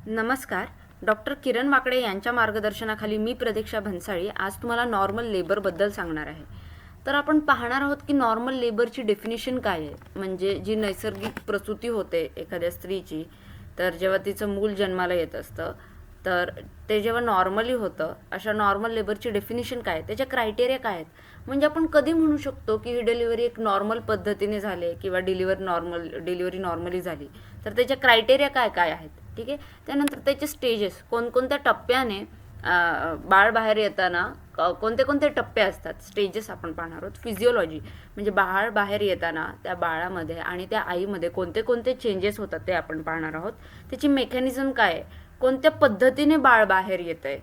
नमस्कार. डॉक्टर किरण वाकडे यांच्या मार्गदर्शनाखाली मी प्रतीक्षा भन्साळी आज तुम्हाला नॉर्मल लेबरबद्दल सांगणार आहे. तर आपण पाहणार आहोत की नॉर्मल लेबरची डेफिनेशन काय आहे. म्हणजे जी नैसर्गिक प्रसूती होते एखाद्या स्त्रीची, तर जेव्हा तिचं मूल जन्माला येत असतं, तर ते जेव्हा नॉर्मली होतं, अशा नॉर्मल लेबरची डेफिनेशन काय आहे, त्याच्या क्रायटेरिया काय आहेत. म्हणजे आपण कधी म्हणू शकतो की ही डिलिव्हरी एक नॉर्मल पद्धतीने झाली किंवा डिलिव्हरी नॉर्मली झाली, तर त्याच्या क्रायटेरिया काय काय आहेत. ठीक आहे. त्यानंतर त्याचे स्टेजेस, कोणकोणत्या टप्प्याने बाळ बाहेर येताना कोणते कोणते टप्पे असतात, स्टेजेस आपण पाहणार आहोत. फिजिओलॉजी म्हणजे बाळ बाहेर येताना त्या बाळामध्ये आणि त्या आईमध्ये कोणते कोणते चेंजेस होतात ते आपण पाहणार आहोत. त्याची मेकॅनिझम काय आहे, कोणत्या पद्धतीने बाळ बाहेर येत आहे,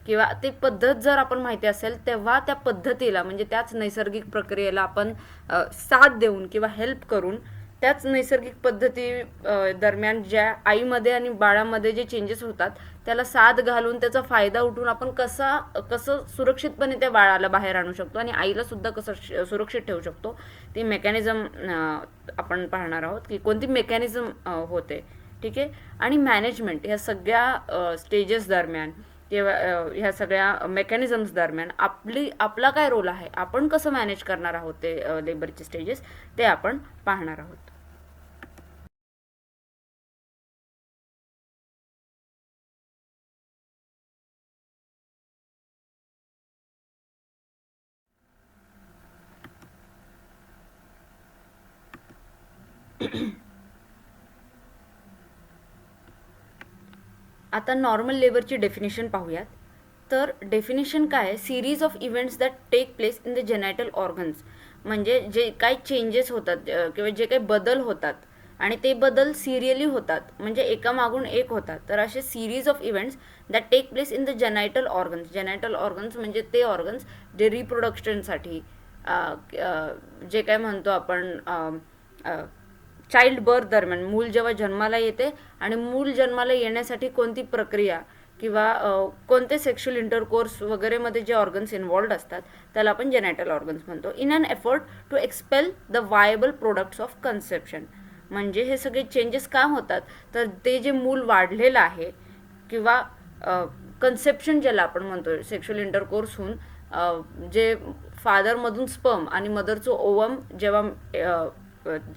किंवा ती पद्धत जर आपण माहिती असेल तेव्हा त्या पद्धतीला म्हणजे त्याच नैसर्गिक प्रक्रियेला आपण साथ देऊन किंवा हेल्प करून त्याच नैसर्गिक पद्धती दरम्यान ज्या आईमध्ये आणि बाळामध्ये जे चेंजेस होतात त्याला साथ घालून त्याचा फायदा उठून आपण कसं सुरक्षितपणे त्या बाळाला बाहेर आणू शकतो आणि आईला सुद्धा कसं सुरक्षित ठेवू शकतो, ती मेकॅनिझम आपण पाहणार आहोत की कोणती मेकॅनिझम होते. ठीक आहे. आणि मॅनेजमेंट ह्या सगळ्या स्टेजेस दरम्यान किंवा ह्या सगळ्या मेकॅनिझम्स दरम्यान आपला काय रोल आहे, आपण कसं मॅनेज करणार आहोत ते लेबरचे स्टेजेस, ते आपण पाहणार आहोत. आता नॉर्मल लेबरची डेफिनेशन पाहूयात. तर डेफिनेशन काय आहे, series of events that take place in the genital organs. म्हणजे जे काही चेंजेस होतात किंवा जे काही बदल होतात आणि ते बदल सिरियली होतात, म्हणजे एकामागून एक होतात. तर असे series of events that take place in the genital organs. Genital organs म्हणजे ते ऑर्गन्स जे रिप्रोडक्शनसाठी जे काय म्हणतो आपण चाइल्ड बर्थ दरम्यान, मूल जेव्हा जन्माला येते आणि मूल जन्माला येण्यासाठी कोणती प्रक्रिया किंवा कोणते सेक्शुअल इंटरकोर्स वगैरेमध्ये जे ऑर्गन्स इन्व्हॉल्ड असतात त्याला आपण जेनायटल ऑर्गन्स म्हणतो. In an effort to expel the viable products of conception. म्हणजे हे सगळे चेंजेस का होतात, तर ते जे मूल वाढलेलं आहे किंवा कन्सेप्शन ज्याला आपण म्हणतो, सेक्शुअल इंटरकोर्स होऊन जे फादरमधून स्पर्म आणि मदरचं ओवम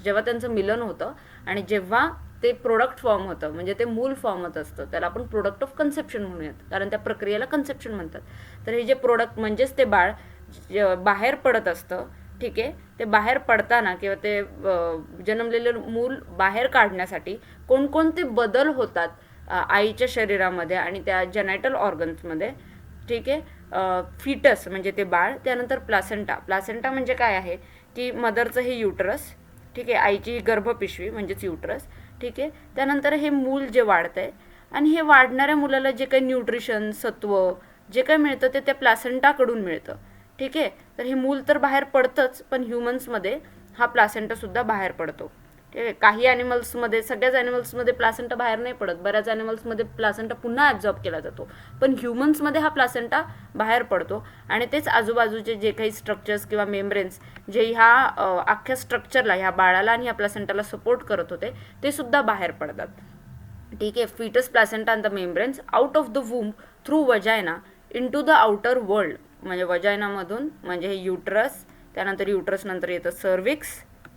जेव्हा त्यांचं मिलन होतं आणि जेव्हा ते प्रोडक्ट फॉर्म होतं, म्हणजे ते मूल फॉर्म होत असतं, त्याला आपण प्रोडक्ट ऑफ कन्सेप्शन म्हणूयात, कारण त्या प्रक्रियेला कन्सेप्शन म्हणतात. तर हे जे प्रोडक्ट म्हणजेच ते बाळ बाहेर पडत असतं. ठीक आहे. ते बाहेर पडताना किंवा ते जन्मलेलं मूल बाहेर काढण्यासाठी कोणकोणते बदल होतात आईच्या शरीरामध्ये आणि त्या जेनायटल ऑर्गन्समध्ये. ठीक आहे. फिटस म्हणजे ते बाळ, त्यानंतर प्लासेंटा. प्लासेंटा म्हणजे काय आहे की मदरचं हे युटरस. ठीक आहे. आईची गर्भपिशवी म्हणजेच युटरस. ठीक आहे. त्यानंतर हे मूल जे वाढतंय आणि हे वाढणाऱ्या मुलाला जे काही न्यूट्रिशन, सत्व जे काही मिळतं ते त्या प्लासेंटाकडून मिळतं. ठीक आहे. तर हे मूल तर बाहेर पडतंच, पण ह्युमन्समध्ये हा प्लासेंटासुद्धा बाहेर पडतो. ठीक आहे. काही ॲनिमल्समध्ये, सगळ्याच ॲनिमल्समध्ये प्लासेंटा बाहेर नाही पडत, बऱ्याच ॲनिमल्समध्ये प्लासेंटा पुन्हा ॲब्झॉर्ब केला जातो, पण ह्युमन्समध्ये हा प्लासेंटा बाहेर पडतो आणि तेच आजूबाजूचे जे काही स्ट्रक्चर्स किंवा मेम्ब्रेन्स जे ह्या अख्ख्या स्ट्रक्चरला, ह्या बाळाला आणि ह्या प्लासेंटाला सपोर्ट करत होते, ते सुद्धा बाहेर पडतात. ठीक आहे. Foetus, placenta and the membranes out of the womb through vagina into the outer world. म्हणजे वजायनामधून, म्हणजे हे युटरस, त्यानंतर युटरस नंतर येतं सर्विक्स.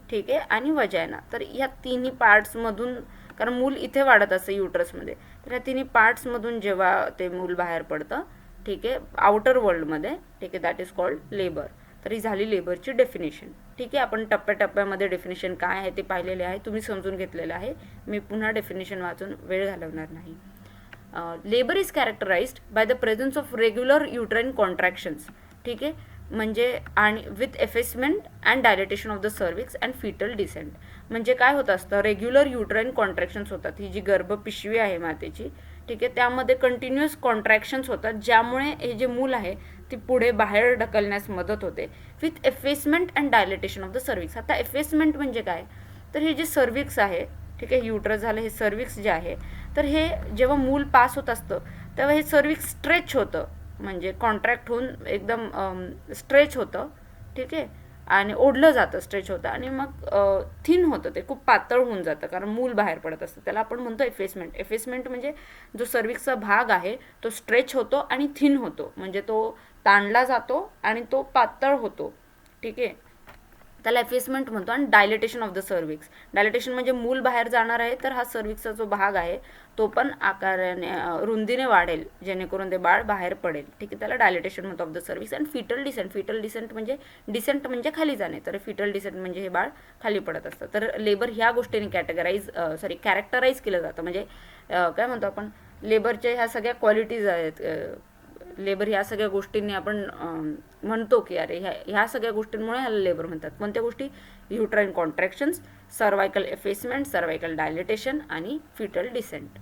ठीक आहे. आणि वजायना. तर ह्या तिन्ही पार्ट्समधून, कारण मूल इथे वाढत असतं युटरसमध्ये, तर ह्या तिन्ही पार्ट्समधून जेव्हा ते मूल बाहेर पडतं, ठीक आहे, आउटर वर्ल्डमध्ये, ठीक आहे, दॅट इज कॉल्ड लेबर. तर ही झाली लेबरची डेफिनेशन. ठीक आहे. आपण टप्प्याटप्प्यामध्ये डेफिनेशन काय आहे ते पाहिलेले आहे, तुम्ही समजून घेतलेलं आहे. मी पुन्हा डेफिनेशन वाचून वेळ घालवणार नाही. Labour is characterised by the presence of regular uterine contractions. ठीक आहे. म्हणजे आणि with effacement and dilatation of the cervix and foetal descent. म्हणजे काय होत असतं, रेग्युलर युट्राइन कॉन्ट्रॅक्शन्स होतात. ही जी गर्भपिशवी आहे मातेची, ठीक आहे, त्यामध्ये कंटिन्युअस कॉन्ट्रॅक्शन्स होतात, ज्यामुळे हे जे मूल आहे ती पुढे बाहेर ढकलण्यास मदत होते. With effacement and dilatation of the cervix. आता एफेसमेंट म्हणजे काय, तर हे जे सर्विक्स आहे, ठीक आहे, युट्रस झालं, हे सर्विक्स जे आहे, तर हे जेव्हा मूल पास होत असतं तेव्हा हे सर्विक्स स्ट्रेच होतं, म्हणजे कॉन्ट्रॅक्ट होऊन एकदम स्ट्रेच होतं. ठीक आहे. आणि ओढलं जातं, स्ट्रेच होतं आणि मग थिन होतं, ते खूप पातळ होऊन जातं कारण मूल बाहेर पडत असतं. त्याला आपण म्हणतो एफेसमेंट. एफेसमेंट म्हणजे जो सर्विक्सचा भाग आहे तो स्ट्रेच होतो आणि थिन होतो, म्हणजे तो ताणला जातो आणि तो पातळ होतो. ठीक आहे, त्याला एफेसमेंट म्हणतो. आणि dilatation of the cervix. Dilatation म्हणजे मूल बाहेर जाणार आहे, तर हा सर्विक्सचा जो भाग आहे तो पण आकाराने रुंदीने वाढेल जेणेकरून ते बाळ बाहेर पडेल. ठीक आहे, त्याला डायलेटेशन म्हणतो ऑफ द सर्विक्स. आणि फिटल डिसेंट. फिटल डिसेंट म्हणजे डिसेंट म्हणजे खाली जाणे, तर फिटल डिसेंट म्हणजे हे बाळ खाली पडत असतं. तर लेबर ह्या गोष्टीने कॅरेक्टराईज केलं जातं. म्हणजे काय म्हणतो आपण, लेबरच्या ह्या सगळ्या क्वालिटीज आहेत. लेबर ह्या सगळ्या गोष्टींनी आपण म्हणतो की अरे ह्या सगळ्या गोष्टींमुळे ह्याला लेबर म्हणतात. कोणत्या गोष्टी? युट्राईन कॉन्ट्रॅक्शन्स, सर्वायकल एफेसमेंट, सर्वायकल डायलेटेशन आणि फिटल डिसेंट.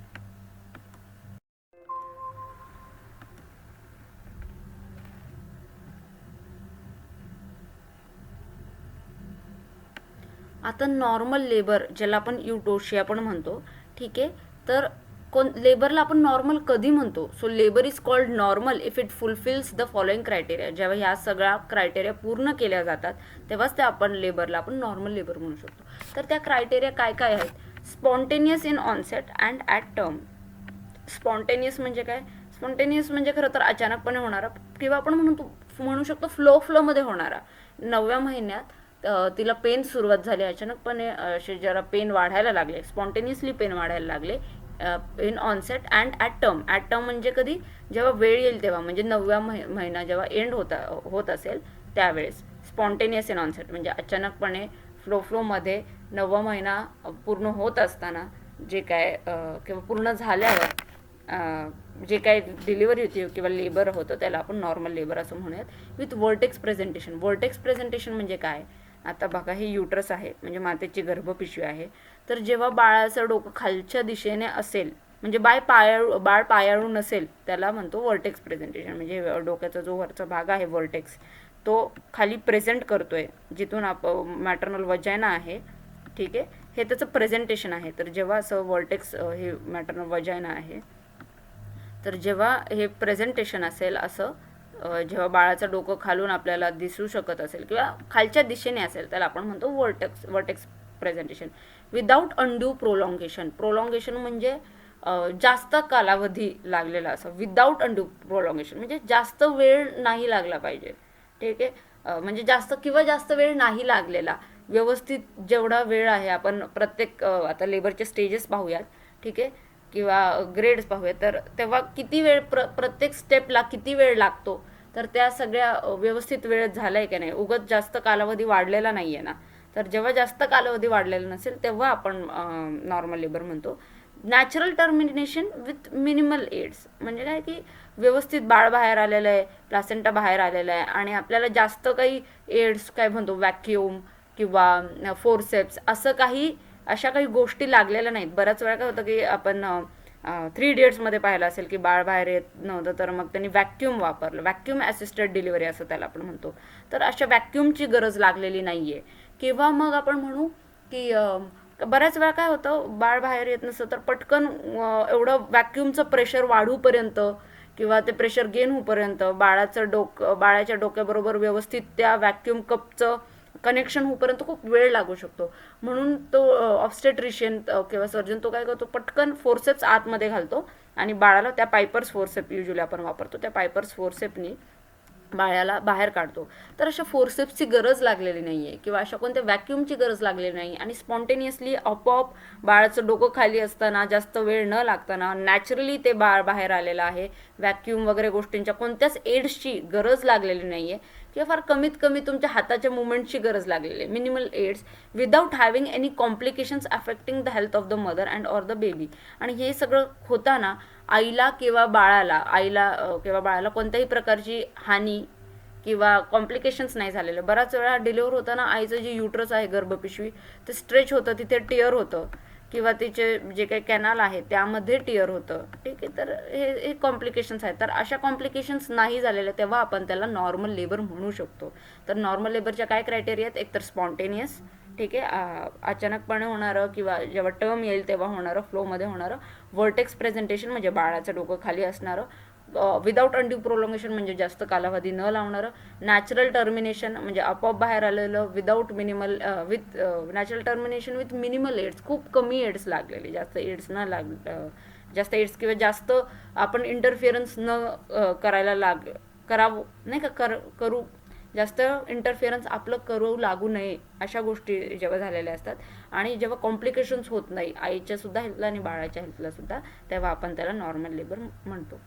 आता नॉर्मल लेबर ज्याला आपण युटोशिया पण म्हणतो. ठीक आहे, तर लेबरला आपण नॉर्मल कधी म्हणतो? So labour is called normal if it fulfils the following criteria. जेव्हा ह्या सगळ्या क्रायटेरिया पूर्ण केल्या जातात तेव्हाच ते आपण लेबरला आपण नॉर्मल लेबर म्हणू शकतो. तर त्या क्रायटेरिया काय काय आहेत? Spontaneous in onset and at term. Spontaneous म्हणजे काय? स्पॉन्टेनियस म्हणजे खरं तर अचानकपणे होणारा, किंवा आपण म्हणू शकतो फ्लोमध्ये होणारा. 9व्या महिन्यात तिला पेन सुरुवात झाली अचानकपणे, असे जरा पेन वाढायला लागले, स्पॉन्टेनियसली पेन वाढायला लागले in onset and at term. At term म्हणजे कधी? जेव्हा वेळ येईल तेव्हा, म्हणजे 9व्या महिना जेव्हा एंड होत असेल त्यावेळेस. स्पॉन्टेनियस इन ऑनसेट म्हणजे अचानकपणे फ्लोमध्ये 9वा महिना पूर्ण होत असताना जे काय किंवा पूर्ण झाल्यावर जे काय डिलिव्हरी होती किंवा लेबर होतं त्याला आपण नॉर्मल लेबर असं म्हणूयात. With vertex presentation. Vertex presentation म्हणजे काय? आता बघा, हे युट्रस आहे म्हणजे मातेची गर्भपिशवी आहे. तर जेव्हा बाळाचं डोकं खालच्या दिशेने असेल, म्हणजे बाळ पायाळू नसेल, त्याला म्हणतो वर्टेक्स प्रेझेंटेशन. म्हणजे डोक्याचा जो वरचा भाग आहे वर्टेक्स, तो खाली प्रेझेंट करतोय जिथून मॅटर्नल वजायना आहे. ठीक आहे, हे त्याचं प्रेझेंटेशन आहे. तर जेव्हा असं वर्टेक्स हे मॅटर्नल वजायना आहे, तर जेव्हा हे प्रेझेंटेशन असेल असं, जेव्हा बाळाचं डोकं खालून आपल्याला दिसू शकत असेल किंवा खालच्या दिशेने असेल, त्याला आपण म्हणतो vertex presentation. Without undue prolongation. Prolongation म्हणजे जास्त कालावधी लागलेला असं. विदाऊट अनड्यू प्रोलॉंगेशन म्हणजे जास्त वेळ नाही लागला पाहिजे. ठीक आहे, म्हणजे जास्त वेळ नाही लागलेला, व्यवस्थित जेवढा वेळ आहे. आपण प्रत्येक आता लेबरचे स्टेजेस पाहूयात. ठीक आहे, किंवा ग्रेड्स पाहूया, तर तेव्हा किती वेळ प्रत्येक स्टेपला किती वेळ लागतो, तर त्या सगळ्या व्यवस्थित वेळ झालाय की नाही, उगत जास्त कालावधी वाढलेला नाही आहे ना. तर जेव्हा जास्त कालावधी वाढलेला नसेल तेव्हा आपण नॉर्मल लेबर म्हणतो. Natural termination with minimal aids म्हणजे काय की व्यवस्थित बाळ बाहेर आलेलं आहे, प्लासेंटा बाहेर आलेला आहे आणि आपल्याला जास्त काही एड्स काय म्हणतो, व्हॅक्यूम किंवा फोरसेप्स असं काही, अशा काही गोष्टी लागलेल्या नाहीत. बऱ्याच वेळा काय होतं की आपण 3 इडियट्समध्ये पाहिलं असेल की बाळ बाहेर येत नव्हतं, तर मग त्यांनी व्हॅक्यूम वापरलं. व्हॅक्यूम असिस्टेड डिलिव्हरी असं त्याला आपण म्हणतो. तर अशा व्हॅक्यूमची गरज लागलेली नाही आहे. किंवा मग आपण म्हणू की बऱ्याच वेळा काय होतं, बाळ बाहेर येत नसतं तर पटकन एवढं व्हॅक्यूमचं प्रेशर वाढूपर्यंत किंवा ते प्रेशर गेन होऊपर्यंत बाळाच्या डोक्याबरोबर व्यवस्थित त्या व्हॅक्यूम कपचं कनेक्शन होईपर्यंत खूप वेळ लागू शकतो. म्हणून तो ऑब्स्टेट्रिशियन किंवा सर्जन तो काय करतो, पटकन फोर्सेप्स आतमध्ये घालतो आणि बाळाला त्या पायपर्स फोर्सेप युजली आपण वापरतो, त्या पायपर्स फोर्सेपनी बाळाला बाहेर काढतो. तर अशा फोर्सेप्सची गरज लागलेली नाही आहे किंवा अशा कोणत्या व्हॅक्यूमची गरज लागलेली नाही. आणि स्पॉन्टेनियसली आपोआप बाळाचं डोकं खाली असताना, जास्त वेळ न लागताना नॅचरली ते बाळ बाहेर आलेलं आहे. व्हॅक्यूम वगैरे गोष्टींच्या कोणत्याच एड्सची गरज लागलेली नाही आहे किंवा फार कमीत कमी तुमच्या हाताच्या मुवमेंटची गरज लागलेली आहे. Minimal aids without having any complications affecting the health of the mother and or the baby. आणि हे सगळं होताना आईला किंवा बाळाला कोणत्याही प्रकारची हानी किंवा कॉम्प्लिकेशन्स नाही झालेले. बऱ्याच वेळा डिलिव्हर होताना आईचं जे युट्रस आहे, गर्भपिशवी, ते स्ट्रेच होतं, तिथे टिअर होतं किंवा तिचे जे काही कॅनाल आहे त्यामध्ये टिअर होतं. ठीक आहे, तर हे कॉम्प्लिकेशन्स आहेत. तर अशा कॉम्प्लिकेशन्स नाही झालेल्या तेव्हा आपण त्याला नॉर्मल लेबर म्हणू शकतो. तर नॉर्मल लेबरच्या काय क्रायटेरिया आहेत? एक तर स्पॉन्टेनियस, ठीक आहे, अचानकपणे होणारं किंवा जेव्हा टर्म येईल तेव्हा होणारं, फ्लोमध्ये होणारं. वर्टेक्स प्रेझेंटेशन म्हणजे बाळाचं डोकं खाली असणारं. विदाऊट अनड्यू प्रोलॉंगेशन म्हणजे जास्त कालावधी न लावणारं, नॅचरल टर्मिनेशन म्हणजे आपोआप बाहेर आलेलं, without minimal with natural termination with minimal aids, खूप कमी एड्स लागलेले, जास्त एड्स न जास्त एड्स किंवा जास्त आपण इंटरफिअरन्स न करायला करावं नाही का करू जास्त इंटरफिअरन्स आपलं करू लागू नये अशा गोष्टी जेव्हा झालेल्या असतात आणि जेव्हा कॉम्प्लिकेशन्स होत नाही आईच्या सुद्धा हेल्थला आणि बाळाच्या हेल्थला सुद्धा, तेव्हा आपण त्याला नॉर्मल लेबर म्हणतो.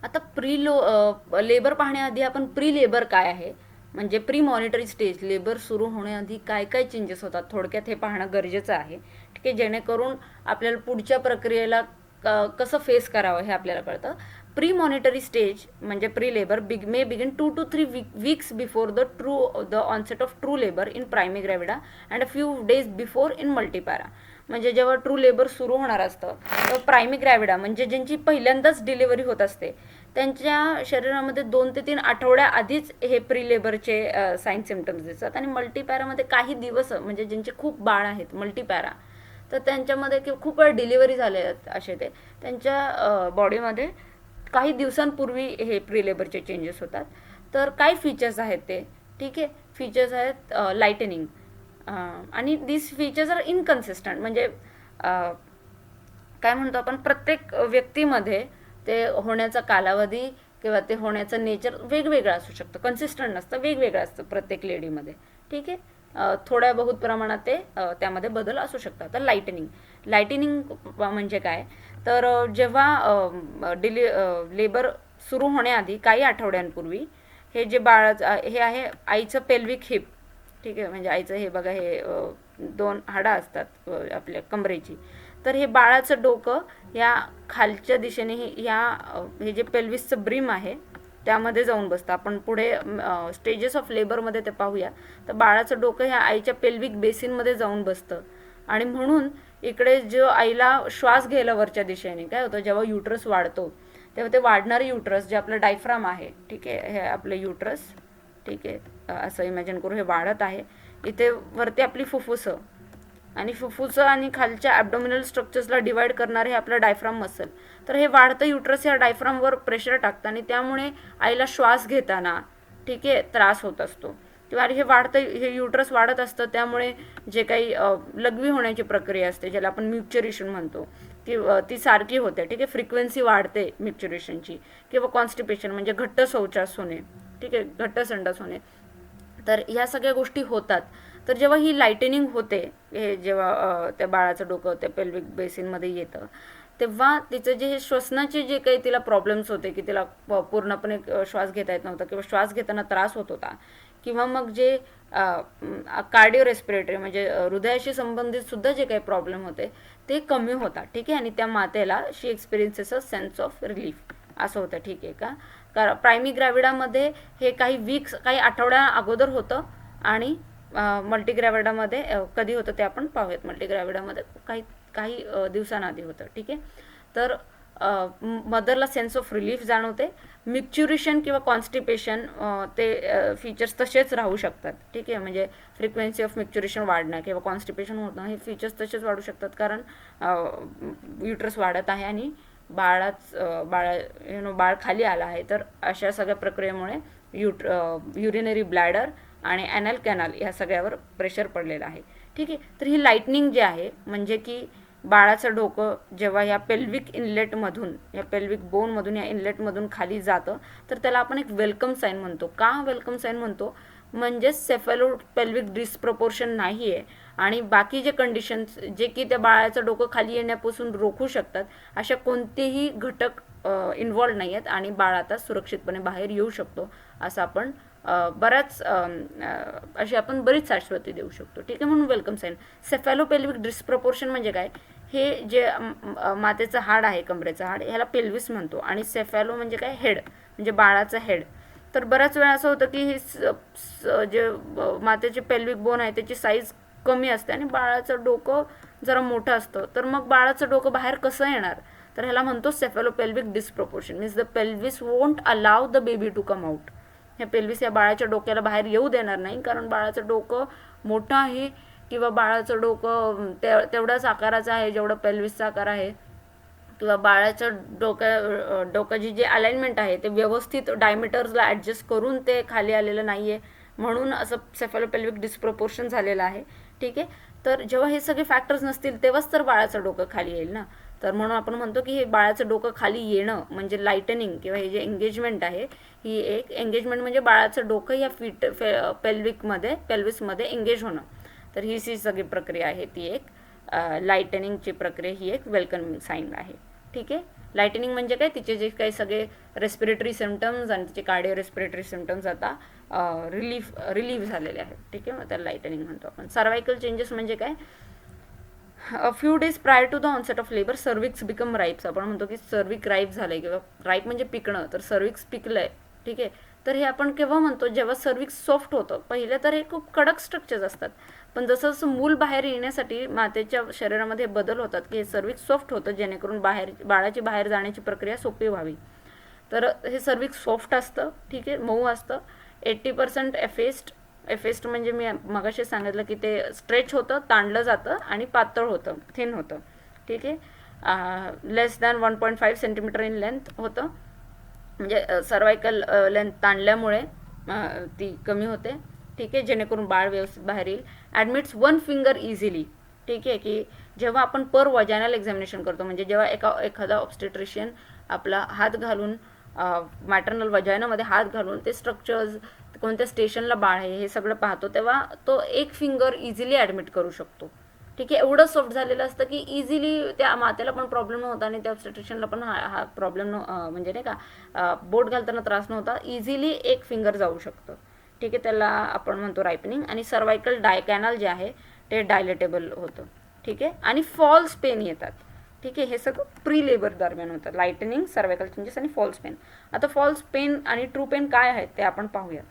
आता लेबर पाहण्याआधी आपण प्री लेबर काय आहे म्हणजे प्री मॉनिटरी स्टेज, लेबर सुरू होण्याआधी काय काय चेंजेस होतात थोडक्यात हे पाहणं गरजेचं आहे. ठीक आहे, जेणेकरून आपल्याला पुढच्या प्रक्रियेला कसं फेस करावं हे आपल्याला कळतं. प्री मॉनिटरी स्टेज म्हणजे pre labour may begin 2 to 3 weeks before the onset of true labour in primigravida and a few days before in multipara. म्हणजे जेव्हा ट्रू लेबर सुरू होणार असतं तर प्रायमी ग्रॅव्हिडा म्हणजे ज्यांची पहिल्यांदाच डिलिव्हरी होत असते त्यांच्या शरीरामध्ये 2 ते 3 आठवड्या आधीच हे प्री लेबरचे साईन सिम्पटम्स दिसतात. आणि मल्टीपॅरामध्ये काही दिवस म्हणजे ज्यांचे खूप बाळ आहेत मल्टीपॅरा, तर त्यांच्यामध्ये खूप वेळ डिलिव्हरी झाले आहेत असे ते त्यांच्या बॉडीमध्ये काही दिवसांपूर्वी हे प्री लेबरचे चेंजेस होतात. तर काय फीचर्स आहेत ते, ठीक आहे, फीचर्स आहेत लाईटनिंग आणि दिस फीचर्स आर इनकन्सिस्टंट म्हणजे काय म्हणतो आपण प्रत्येक व्यक्तीमध्ये ते होण्याचा कालावधी किंवा ते होण्याचं नेचर वेगवेगळं असू शकतं, कन्सिस्टंट नसतं, वेगवेगळं असतं प्रत्येक लेडीमध्ये. ठीक आहे, थोड्या बहुत प्रमाणात ते त्यामध्ये बदल असू शकतात. तर लाईटनिंग म्हणजे काय, तर जेव्हा लेबर सुरू होण्याआधी काही आठवड्यांपूर्वी हे जे हे आहे आईचं पेल्विक हिप. ठीक आहे, म्हणजे आईचं हे बघा हे 2 हाडं असतात आपल्या कमरेची, तर हे बाळाचं डोकं या खालच्या दिशेने हे जे पेल्विसचं ब्रीम आहे त्यामध्ये जाऊन बसतं. आपण पुढे स्टेजेस ऑफ लेबरमध्ये ते पाहूया. तर बाळाचं डोकं ह्या आईच्या पेल्विक बेसिनमध्ये जाऊन बसतं आणि म्हणून इकडे जो आईला श्वास घ्यायला वरच्या दिशेने काय होतं, जेव्हा युट्रस वाढतो तेव्हा ते वाढणारं युट्रस जे आपलं डायफ्राम आहे, ठीक आहे, हे आपलं युट्रस, ठीक आहे, असं इमॅजिन करू, हे वाढत आहे. इथे वरती आपली फुफ्फुसं आणि फुफ्फुसं आणि खालच्या ॲब्डोमिनल स्ट्रक्चर्सला डिवाइड करणारे हे आपलं डायफ्राम मसल. तर हे वाढतं युट्रस या डायफ्रामवर प्रेशर टाकतं आणि त्यामुळे आईला श्वास घेताना, ठीक आहे, त्रास होत असतो. किंवा हे युट्रस वाढत असतं त्यामुळे जे काही लघवी होण्याची प्रक्रिया असते ज्याला आपण म्युक्चरेशन म्हणतो ती सारखी होते. ठीक आहे, फ्रिक्वेन्सी वाढते म्युक्चरेशनची. किंवा कॉन्स्टिपेशन म्हणजे घट्ट शौचास होणे, ठीक आहे, घट्ट संडास होणे. तर ह्या सगळ्या गोष्टी होतात. तर जेव्हा ही लाईटनिंग होते, हे जेव्हा त्या बाळाचं डोकं त्या पेल्विक बेसिनमध्ये येतं तेव्हा तिचं जे हे श्वसनाचे जे काही तिला प्रॉब्लेम्स होते की तिला पूर्णपणे श्वास घेता येत नव्हता किंवा श्वास घेताना त्रास होत होता किंवा मग जे कार्डिओ रेस्पिरेटरी म्हणजे हृदयाशी संबंधित सुद्धा जे काही प्रॉब्लेम होते ते कमी होतात. ठीक आहे, आणि त्या मातेला she experiences a sense of relief असं होतं. ठीक आहे का, कारण प्रायमी ग्रॅव्हिडामध्ये हे काही आठवड्या अगोदर होतं आणि मल्टीग्रॅव्हिडामध्ये कधी होतं ते आपण पाहूयात. मल्टीग्रॅव्हिडामध्ये काही दिवसांआधी होतं. ठीक आहे, तर मदरला सेन्स ऑफ रिलीफ जाणवते. मिक्च्युरेशन किंवा कॉन्स्टिपेशन ते फीचर्स तसेच राहू शकतात. ठीक आहे, म्हणजे फ्रिक्वेन्सी ऑफ मिक्च्युरेशन वाढणं किंवा कॉन्स्टिपेशन होणं हे फीचर्स तसेच वाढू शकतात कारण युट्रस वाढत आहे आणि बाळ खाली आला आहे. तर अशा सगळ्या प्रक्रियेमुळे युरिनरी ब्लॅडर आणि ॲनल कॅनल ह्या सगळ्यावर प्रेशर पडलेलं आहे. ठीक आहे, तर ही लाईटनिंग जे आहे म्हणजे की बाळाचं डोकं जेव्हा या पेल्विक इनलेटमधून या पेल्विक बोनमधून या इनलेटमधून खाली जातं तर त्याला आपण एक वेलकम साईन म्हणतो. का वेलकम साईन म्हणतो, म्हणजे सेफेलो पेल्विक डिस्प्रपोर्शन नाही आहे आणि बाकी जे कंडिशन्स जे की त्या बाळाचं डोकं खाली येण्यापासून रोखू शकतात अशा कोणतेही घटक इन्व्हॉल्व नाही आहेत आणि बाळ आता सुरक्षितपणे बाहेर येऊ शकतो असं आपण अशी आपण बरीच शाश्वती देऊ शकतो. ठीक आहे, म्हणून वेलकम साईन. सेफॅलोपेल्विक डिस्प्रपोर्शन म्हणजे काय, हे जे मातेचं हाड आहे कमरेचं हाड ह्याला पेल्विस म्हणतो आणि सेफॅलो म्हणजे काय, हेड म्हणजे बाळाचं हेड. तर बऱ्याच वेळा असं होतं की हे जे मातेचे पेल्विक बोन आहे त्याची साईज कमी असते आणि बाळाचं डोकं जरा मोठं असतं. तर मग बाळाचं डोकं बाहेर कसं येणार, तर ह्याला म्हणतो cephalopelvic disproportion. Means the pelvis won't allow the baby to come out. हे पेल्विस या बाळाच्या डोक्याला बाहेर येऊ देणार नाही कारण बाळाचं डोकं मोठं आहे किंवा बाळाचं डोकं तेवढ्याच आकाराचं आहे जेवढं पेल्विसचा आकार आहे, किंवा बाळाचं डोक्याची जी अलाइनमेंट आहे ते व्यवस्थित डायमीटर्सला ॲडजस्ट करून ते खाली आलेलं नाही आहे, म्हणून असं सेफॅलोपेल्विक डिस्प्रपोर्शन झालेलं आहे. ठीक आहे. तर जेव्हा हे सगळे फॅक्टर्स नसतील तेव्हाच तर बाळाचं डोकं खाली येईल ना. तर म्हणून आपण म्हणतो की हे बाळाचं डोकं खाली येणं म्हणजे लाईटनिंग किंवा हे जे एंगेजमेंट आहे, ही एक एंगेजमेंट म्हणजे बाळाचं डोकं या पेल्विसमध्ये एंगेज होणं. तर ही सगळी प्रक्रिया आहे ती एक लाईटनिंगची प्रक्रिया, ही एक वेलकमिंग साईन आहे. ठीक आहे. लाईटनिंग म्हणजे काय, तिचे जे काही सगळे रेस्पिरेटरी सिम्पटम्स आणि तिचे कार्डिओ रेस्पिरेटरी सिम्पटम्स आता रिलीव्ह झालेले आहेत. ठीक आहे. मग त्याला लाईटनिंग म्हणतो आपण. सर्वायकल चेंजेस म्हणजे काय, few days prior to the onset of labour cervix become ripes. आपण म्हणतो की सर्विक राईप झालंय किंवा राईप म्हणजे पिकणं, तर सर्विक्स पिकलंय. ठीक आहे. तर हे आपण केव्हा म्हणतो, जेव्हा सर्विक्स सॉफ्ट होतं. पहिले तर हे खूप कडक स्ट्रक्चर्स असतात, पण जसं जसं मूल बाहेर येण्यासाठी मातेच्या शरीरामध्ये बदल होतात की हे सर्विक्स सॉफ्ट होतं, जेणेकरून बाळाची बाहेर जाण्याची प्रक्रिया सोपी व्हावी. तर हे सर्विक्स सॉफ्ट असतं. ठीक आहे, मऊ असतं. 80% एफेस्ट म्हणजे मी मगाशी सांगितलं की ते स्ट्रेच होतं, ताणलं जातं आणि पातळ होतं, थिन होतं. ठीक आहे. लेस दॅन 1.5 सेंटीमीटर इन लेंथ होतं, म्हणजे सर्वायकल लेंथ ताणल्यामुळे ती कमी होते. ठीक आहे, जेणेकरून बाळ व्यवस्थित बाहेर येईल. ॲडमिट्स 1 फिंगर इझिली. ठीक आहे, की जेव्हा आपण पर वजायनल एक्झामिनेशन करतो, म्हणजे जेव्हा एखादा ऑब्स्टेट्रिशियन आपला हात घालून मॅटर्नल वजायनामध्ये हात घालून ते स्ट्रक्चर्स, कोणत्या स्टेशनला बाळ आहे हे सगळं पाहतो, तेव्हा तो 1 फिंगर इझिली ॲडमिट करू शकतो. ठीक आहे. एवढं सॉफ्ट झालेलं असतं की इझिली त्या मातेला पण प्रॉब्लेम नव्हता आणि त्या ऑब्स्टेट्रिशियनला पण हा प्रॉब्लेम म्हणजे नाही का बोट घालताना त्रास नव्हता. इझिली 1 फिंगर जाऊ शकतं. ठीक आहे, त्याला आपण म्हणतो रायपनिंग. आणि सर्वायकल कॅनल जे आहे ते डायलेटेबल होतं. ठीक आहे. आणि फॉल्स पेन येतात. ठीक आहे, हे सगळं प्री लेबर दरम्यान होतं. लाईटनिंग, सर्वायकल चेंजेस आणि फॉल्स पेन. आता फॉल्स पेन आणि ट्रू पेन काय आहेत ते आपण पाहूयात.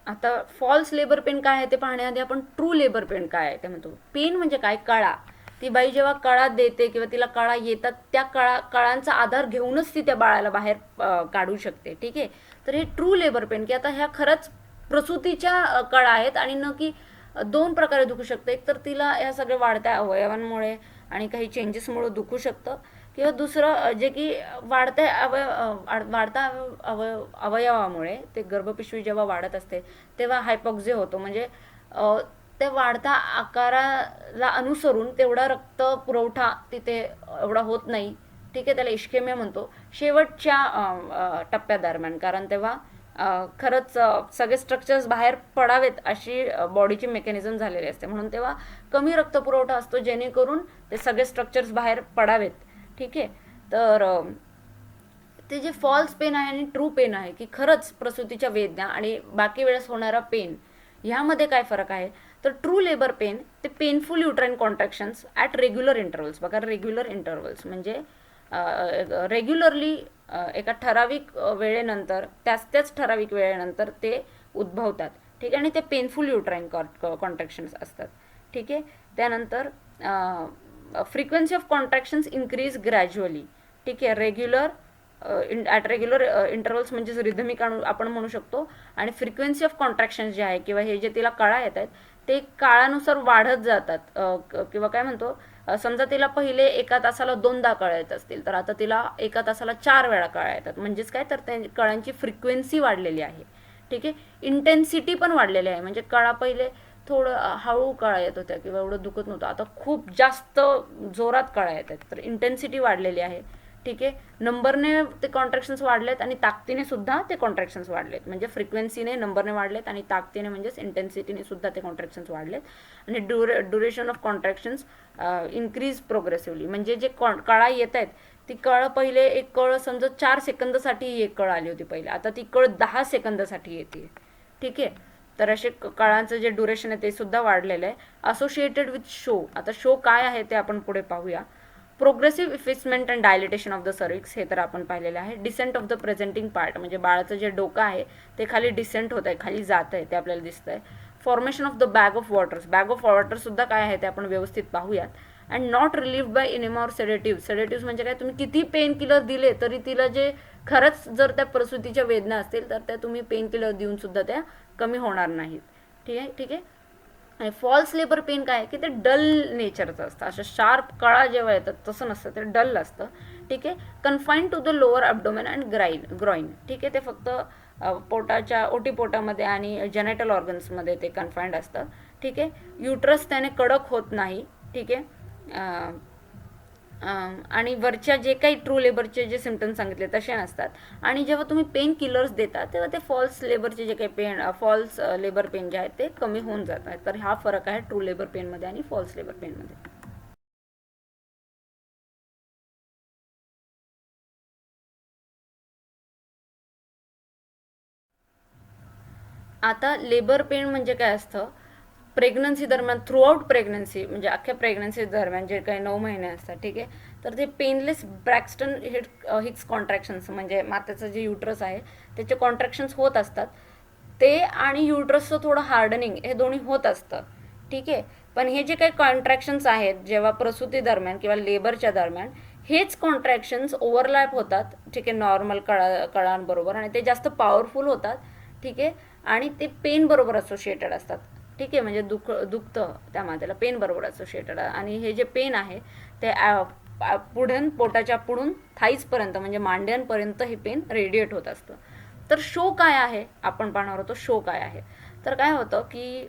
आता फॉल्स लेबर पेन काय आहे ते पाहण्याआधी आपण ट्रू लेबर पेन काय आहे ते म्हणतो. पेन म्हणजे काय, कळा. ती बाई जेव्हा कळा देते किंवा तिला कळा येतात, त्या कळांचा आधार घेऊनच ती त्या बाळाला बाहेर काढू शकते. ठीक आहे. तर हे ट्रू लेबर पेन, की आता ह्या खरंच प्रसूतीच्या कळा आहेत आणि न की 2 प्रकारे दुखू शकतं. एक तर तिला ह्या सगळ्या वाढत्या अवयवांमुळे आणि काही चेंजेसमुळे दुखू शकतं, किंवा दुसरं जे की वाढत्या अवयवामुळे ते गर्भपिशवी जेव्हा वाढत असते तेव्हा हायपॉक्झिया होतो, म्हणजे त्या वाढत्या आकाराला अनुसरून तेवढा रक्त पुरवठा तिथे एवढा होत नाही. ठीक आहे, त्याला इश्केमिया म्हणतो. शेवटच्या टप्प्यादरम्यान, कारण तेव्हा खरंच सगळे स्ट्रक्चर्स बाहेर पडावेत अशी बॉडीची मेकॅनिझम झालेली असते, म्हणून तेव्हा कमी रक्तपुरवठा असतो जेणेकरून ते सगळे स्ट्रक्चर्स बाहेर पडावेत. ठीक आहे. तर ते जे फॉल्स पेन आहे आणि ट्रू पेन आहे, की खरंच प्रसूतीच्या वेदना आणि बाकी वेळेस होणारा पेन, ह्यामध्ये काय फरक आहे. तर ट्रू लेबर पेन ते पेनफुल युट्राईन कॉन्ट्रॅक्शन्स ॲट रेग्युलर इंटरवल्स. बघा, रेग्युलर इंटरवल्स म्हणजे रेग्युलरली एका ठराविक वेळेनंतर, त्याच ठराविक वेळेनंतर ते उद्भवतात. ठीक आहे. आणि ते पेनफुल युट्राईन कॉन्ट्रॅक्शन्स असतात. ठीक आहे. त्यानंतर फ्रिक्वेन्सी ऑफ कॉन्ट्रॅक्शन्स इन्क्रीज ग्रॅज्युअली. ठीक आहे. ॲट रेग्युलर इंटरवल्स म्हणजेच रिदमिक आपण म्हणू शकतो. आणि फ्रिक्वेन्सी ऑफ कॉन्ट्रॅक्शन्स जे आहे किंवा हे जे तिला कळा येत आहेत ते काळानुसार वाढत जातात. किंवा काय म्हणतो, समजा तिला पहिले एका तासाला 2दा कळा येत असतील, तर आता तिला एका तासाला 4 वेळा कळा येतात. म्हणजेच काय, तर त्या कळांची फ्रिक्वेन्सी वाढलेली आहे. ठीक आहे. इंटेन्सिटी पण वाढलेली आहे, म्हणजे कळा पहिले थोडं हळू कळा येत होत्या किंवा एवढं दुखत नव्हतं, आता खूप जास्त जोरात कळा येत आहेत. तर इंटेन्सिटी वाढलेली आहे. ठीक आहे. नंबरने ते कॉन्ट्रॅक्शन्स वाढलेत आणि ताकदीने सुद्धा ते कॉन्ट्रॅक्शन्स वाढलेत. म्हणजे फ्रिक्वेन्सीने, नंबरने वाढलेत आणि ताकदीने म्हणजेच इंटेन्सिटीने सुद्धा ते कॉन्ट्रॅक्शन्स वाढलेत. आणि ड्युरेशन ऑफ कॉन्ट्रॅक्शन्स इन्क्रीज प्रोग्रेसिव्हली. म्हणजे जे कळा येत आहेत ती कळ, पहिले एक कळ समजा 4 सेकंदासाठी एक कळ आली होती पहिले, आता ती कळ 10 सेकंदासाठी येते. ठीक आहे. तर असे कळांचं जे ड्युरेशन आहे ते सुद्धा वाढलेलं आहे. Associated with show. आता शो काय आहे ते आपण पुढे पाहूया. Progressive effacement and dilatation of the cervix, हे तर आपण पाहिलेलं आहे. Descent of the presenting part, म्हणजे बाळाचं जे डोकं आहे ते खाली डिसेंट होत आहे, खाली जात आहे, ते आपल्याला दिसतं आहे. Formation of the bag of waters. Bag of water सुद्धा काय आहे ते आपण व्यवस्थित पाहूयात. And not relieved by enema or sedative म्हणजे काय, तुम्ही किती पेन किलर दिले तरी तिला जे खरंच जर त्या प्रसूतीच्या वेदना असतील तर त्या तुम्ही पेन किलर देऊन सुद्धा त्या कमी होणार नाहीत. ठीक आहे. आणि फॉल्स लेबर पेन काय आहे की ते डल नेचरचं असतं, असं शार्प कळा जेव्हा येतात तसं नसतं, ते डल असतं. ठीक आहे. Confined to the lower abdomen and groin. ठीक आहे. ते फक्त पोटाच्या ओटीपोटामध्ये आणि जेनेटल ऑर्गन्समध्ये ते कन्फाईंड असतं. ठीक आहे. युट्रस त्याने कडक होत नाही. ठीक आहे. आणि वरच्या जे काही ट्रू लेबरचे जे सिम्पटम्स सांगितले तसे नसतात. आणि जेव्हा तुम्ही पेन किलर्स देता तेव्हा ते फॉल्स लेबरचे जे काही फॉल्स लेबर पेन जे आहेत ते कमी होऊन जात आहेत. तर हा फरक आहे ट्रू लेबर पेनमध्ये आणि फॉल्स लेबर पेनमध्ये. आता लेबर पेन म्हणजे काय असतं, प्रेग्नन्सी दरम्यान थ्रूआउट प्रेग्नन्सी म्हणजे अख्ख्या प्रेग्नन्सी दरम्यान जे काही 9 महिने असतात. ठीक आहे. तर ते पेनलेस ब्रॅक्स्टन हिक्स कॉन्ट्रॅक्शन्स म्हणजे मातेचं जे युट्रस आहे त्याचे कॉन्ट्रॅक्शन्स होत असतात. ते आणि युट्रसचं थोडं हार्डनिंग हे दोन्ही होत असतं. ठीक आहे. पण हे जे काही कॉन्ट्रॅक्शन्स आहेत जेव्हा प्रसूती दरम्यान किंवा लेबरच्या दरम्यान, हेच कॉन्ट्रॅक्शन्स ओव्हरलॅप होतात. ठीक आहे. नॉर्मल कळांबरोबर, आणि ते जास्त पॉवरफुल होतात. ठीक आहे. आणि ते पेन बरोबर असोसिएटेड असतात. ठीक आहे. म्हणजे दुखतं त्या मातेला पेन बरोबर असोसिएटेड. आणि हे जे पेन आहे ते पुढून पोटाच्या पुढून थाईजपर्यंत म्हणजे मांड्यांपर्यंत हे पेन रेडिएट होत असतं. तर शो काय आहे आपण पाहणार होतो. शो काय आहे तर काय होतं की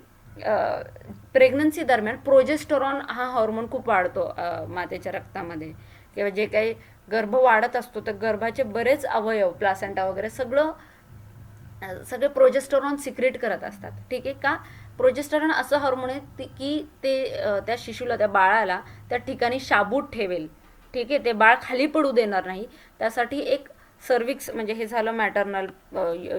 प्रेग्नन्सी दरम्यान प्रोजेस्टेरॉन हा हॉर्मोन खूप वाढतो मातेच्या रक्तामध्ये, किंवा जे काही गर्भ वाढत असतो तर गर्भाचे बरेच अवयव प्लासेंटा वगैरे सगळे प्रोजेस्टेरॉन सिक्रेट करत असतात. ठीक आहे. का प्रोजेस्टेरॉन असं हार्मोन आहे की ते त्या शिशूला त्या बाळाला त्या ठिकाणी शाबूत ठेवेल. ठीक आहे. ते बाळ खाली पडू देणार नाही. त्यासाठी एक सर्विक्स म्हणजे हे झालं मॅटर्नल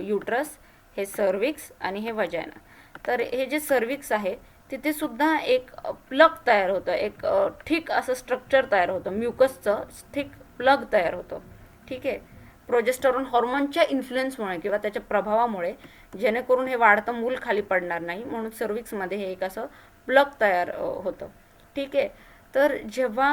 युट्रस, हे सर्विक्स आणि हे वजायना. तर हे जे सर्विक्स आहे तिथे सुद्धा एक प्लग तयार होतं, एक ठीक असं स्ट्रक्चर तयार होतं, म्युकसचं ठीक प्लग तयार होतं. ठीक आहे. प्रोजेस्टेरॉन हॉर्मोनच्या इन्फ्लुएन्समुळे किंवा त्याच्या प्रभावामुळे, जेणेकरून हे वाढतं मूल खाली पडणार नाही म्हणून सर्विक्समध्ये हे एक असं प्लग तयार होतं. ठीक आहे. तर जेव्हा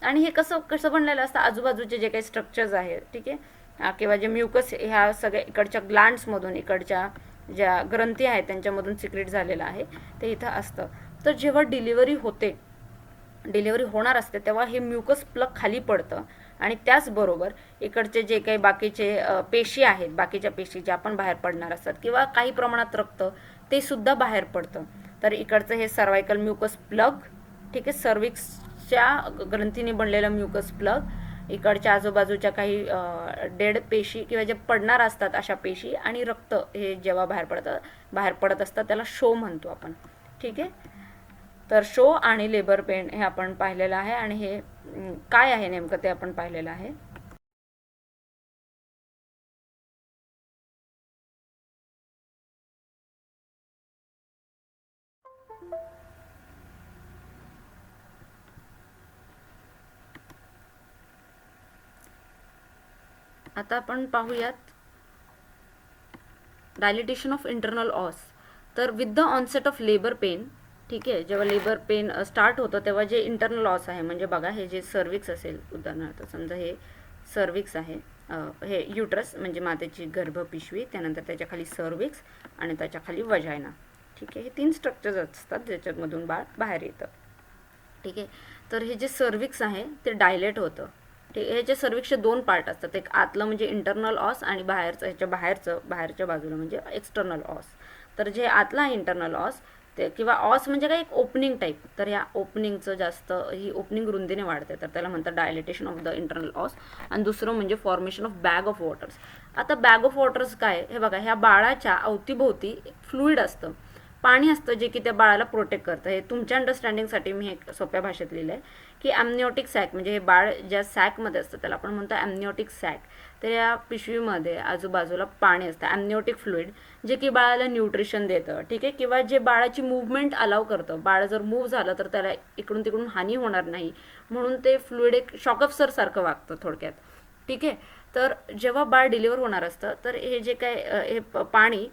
आणि हे कसं बनलेलं असतं, आजूबाजूचे जे काही स्ट्रक्चर्स आहेत. ठीक आहे. किंवा जे म्युकस ह्या सगळ्या इकडच्या ग्लँड्समधून, इकडच्या ज्या ग्रंथी आहेत त्यांच्यामधून सिक्रेट झालेलं आहे ते इथं असतं. तर जेव्हा डिलिव्हरी होणार असते तेव्हा हे म्युकस प्लग खाली पडतं. आणि त्याचबरोबर इकडचे जे काही बाकीचे पेशी आहेत, बाकीच्या पेशी ज्या पण बाहेर पडणार असतात किंवा काही प्रमाणात रक्त ते सुद्धा बाहेर पडतं. तर इकडचं हे सर्वायकल म्युकस प्लग. ठीक आहे. सर्विक्सच्या ग्रंथीने बनलेलं म्युकस प्लग, इकडच्या आजूबाजूच्या काही डेड पेशी किंवा जे पडणार असतात अशा पेशी, आणि रक्त हे जेव्हा बाहेर पडत असतं त्याला शो म्हणतो आपण. ठीक आहे. तर शो आणि लेबर पेन हे आपण पाहिलेलं आहे, आणि हे काय आहे नेमकं ते आपण पाहिलेलं आहे. आता आपण पाहूयात डायलिटेशन ऑफ इंटरनल ऑस. तर with the onset of labour pain, ठीक आहे, जेव्हा लेबर पेन स्टार्ट होतं तेव्हा जे इंटरनल ऑस आहे, म्हणजे बघा हे जे सर्विक्स असेल, उदाहरणार्थ समजा हे सर्विक्स आहे, हे युट्रस म्हणजे मातेची गर्भपिशवी, त्यानंतर त्याच्या खाली सर्विक्स आणि त्याच्या खाली वजायना. ठीक आहे. हे 3 स्ट्रक्चर्स असतात ज्याच्यामधून बाळ बाहेर येतं. ठीक आहे. तर हे जे सर्विक्स आहे ते डायलेट होतं. ठीक. ह्याचे सर्विक्सचे 2 पार्ट असतात, एक आतलं म्हणजे इंटरनल ऑस आणि बाहेरच्या बाजूला म्हणजे एक्सटर्नल ऑस. तर जे आतला आहे इंटरनल ऑस ते, किंवा ऑस म्हणजे काय एक ओपनिंग टाईप, तर ह्या ओपनिंगचं जास्त ही ओपनिंग रुंदीने वाढते तर त्याला म्हणतात डायलेटेशन ऑफ द इंटरनल ऑस. आणि दुसरं म्हणजे formation of bag of waters. आता बॅग ऑफ वॉटर्स काय, हे बघा, ह्या बाळाच्या अवतीभोवती फ्लुइड असतं, पाणी असतं, जे की त्या बाळाला प्रोटेक्ट करतं. हे तुमच्या अंडरस्टँडिंगसाठी मी एक सोप्या भाषेत लिहिलं आहे की ॲमनिओटिक सॅक म्हणजे हे बाळ ज्या सॅकमध्ये असतं त्याला आपण म्हणतो ॲमनिओटिक सॅक. तर या पिशवीमध्ये आजूबाजूला पाणी असतं, ॲमनिओटिक फ्लुइड, जे की बाळाला न्यूट्रिशन देतं. ठीक आहे. किंवा जे बाळाची मूवमेंट अलाव करतं. बाळ जर मूव्ह झालं तर त्याला इकडून तिकडून हानी होणार नाही म्हणून ते फ्लुइड एक शॉकअप्सर सारखं वागतं थोडक्यात. ठीक आहे. तर जेव्हा बाळ डिलिव्हर होणार असतं तर हे जे काय हे पाणी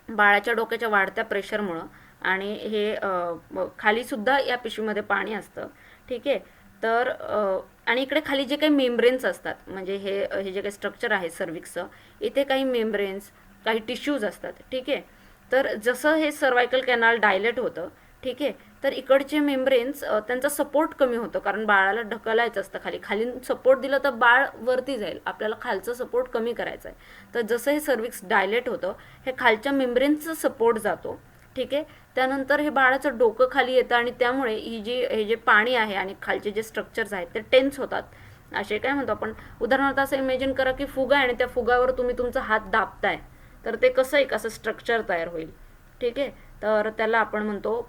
बाळाच्या डोक्याच्या वाढत्या प्रेशरमुळं आणि हे खालीसुद्धा या पिशवीमध्ये पाणी असतं. ठीक आहे. तर आणि इकडे खाली जे काही मेम्ब्रेन्स असतात, म्हणजे हे हे जे काही स्ट्रक्चर आहे सर्विक्सचं, इथे काही मेम्ब्रेन्स, काही टिश्यूज असतात. ठीक आहे. तर जसं हे सर्वायकल कॅनाल डायलेट होतं, ठीक आहे, तर इकडचे मेम्ब्रेन्स त्यांचा सपोर्ट कमी होतो, कारण बाळाला ढकलायचं असतं खाली. खाली सपोर्ट दिलं तर बाळ वरती जाईल, आपल्याला खालचं सपोर्ट कमी करायचं आहे. तर जसं हे सर्विक्स डायलेट होतं, हे खालच्या मेम्ब्रेन्सचं सपोर्ट जातो. ठीक आहे. त्यानंतर हे बाळाचं डोकं खाली येतं आणि त्यामुळे हे जे पाणी आहे आणि खालचे जे स्ट्रक्चर्स आहेत ते टेन्स होतात. असे काय म्हणतो आपण, उदाहरणार्थ असं इमेजिन करा की फुगा आहे आणि त्या फुगावर तुम्ही तुमचा हात दाबताय, तर ते कसं एक असं स्ट्रक्चर तयार होईल. ठीक आहे. तर त्याला आपण म्हणतो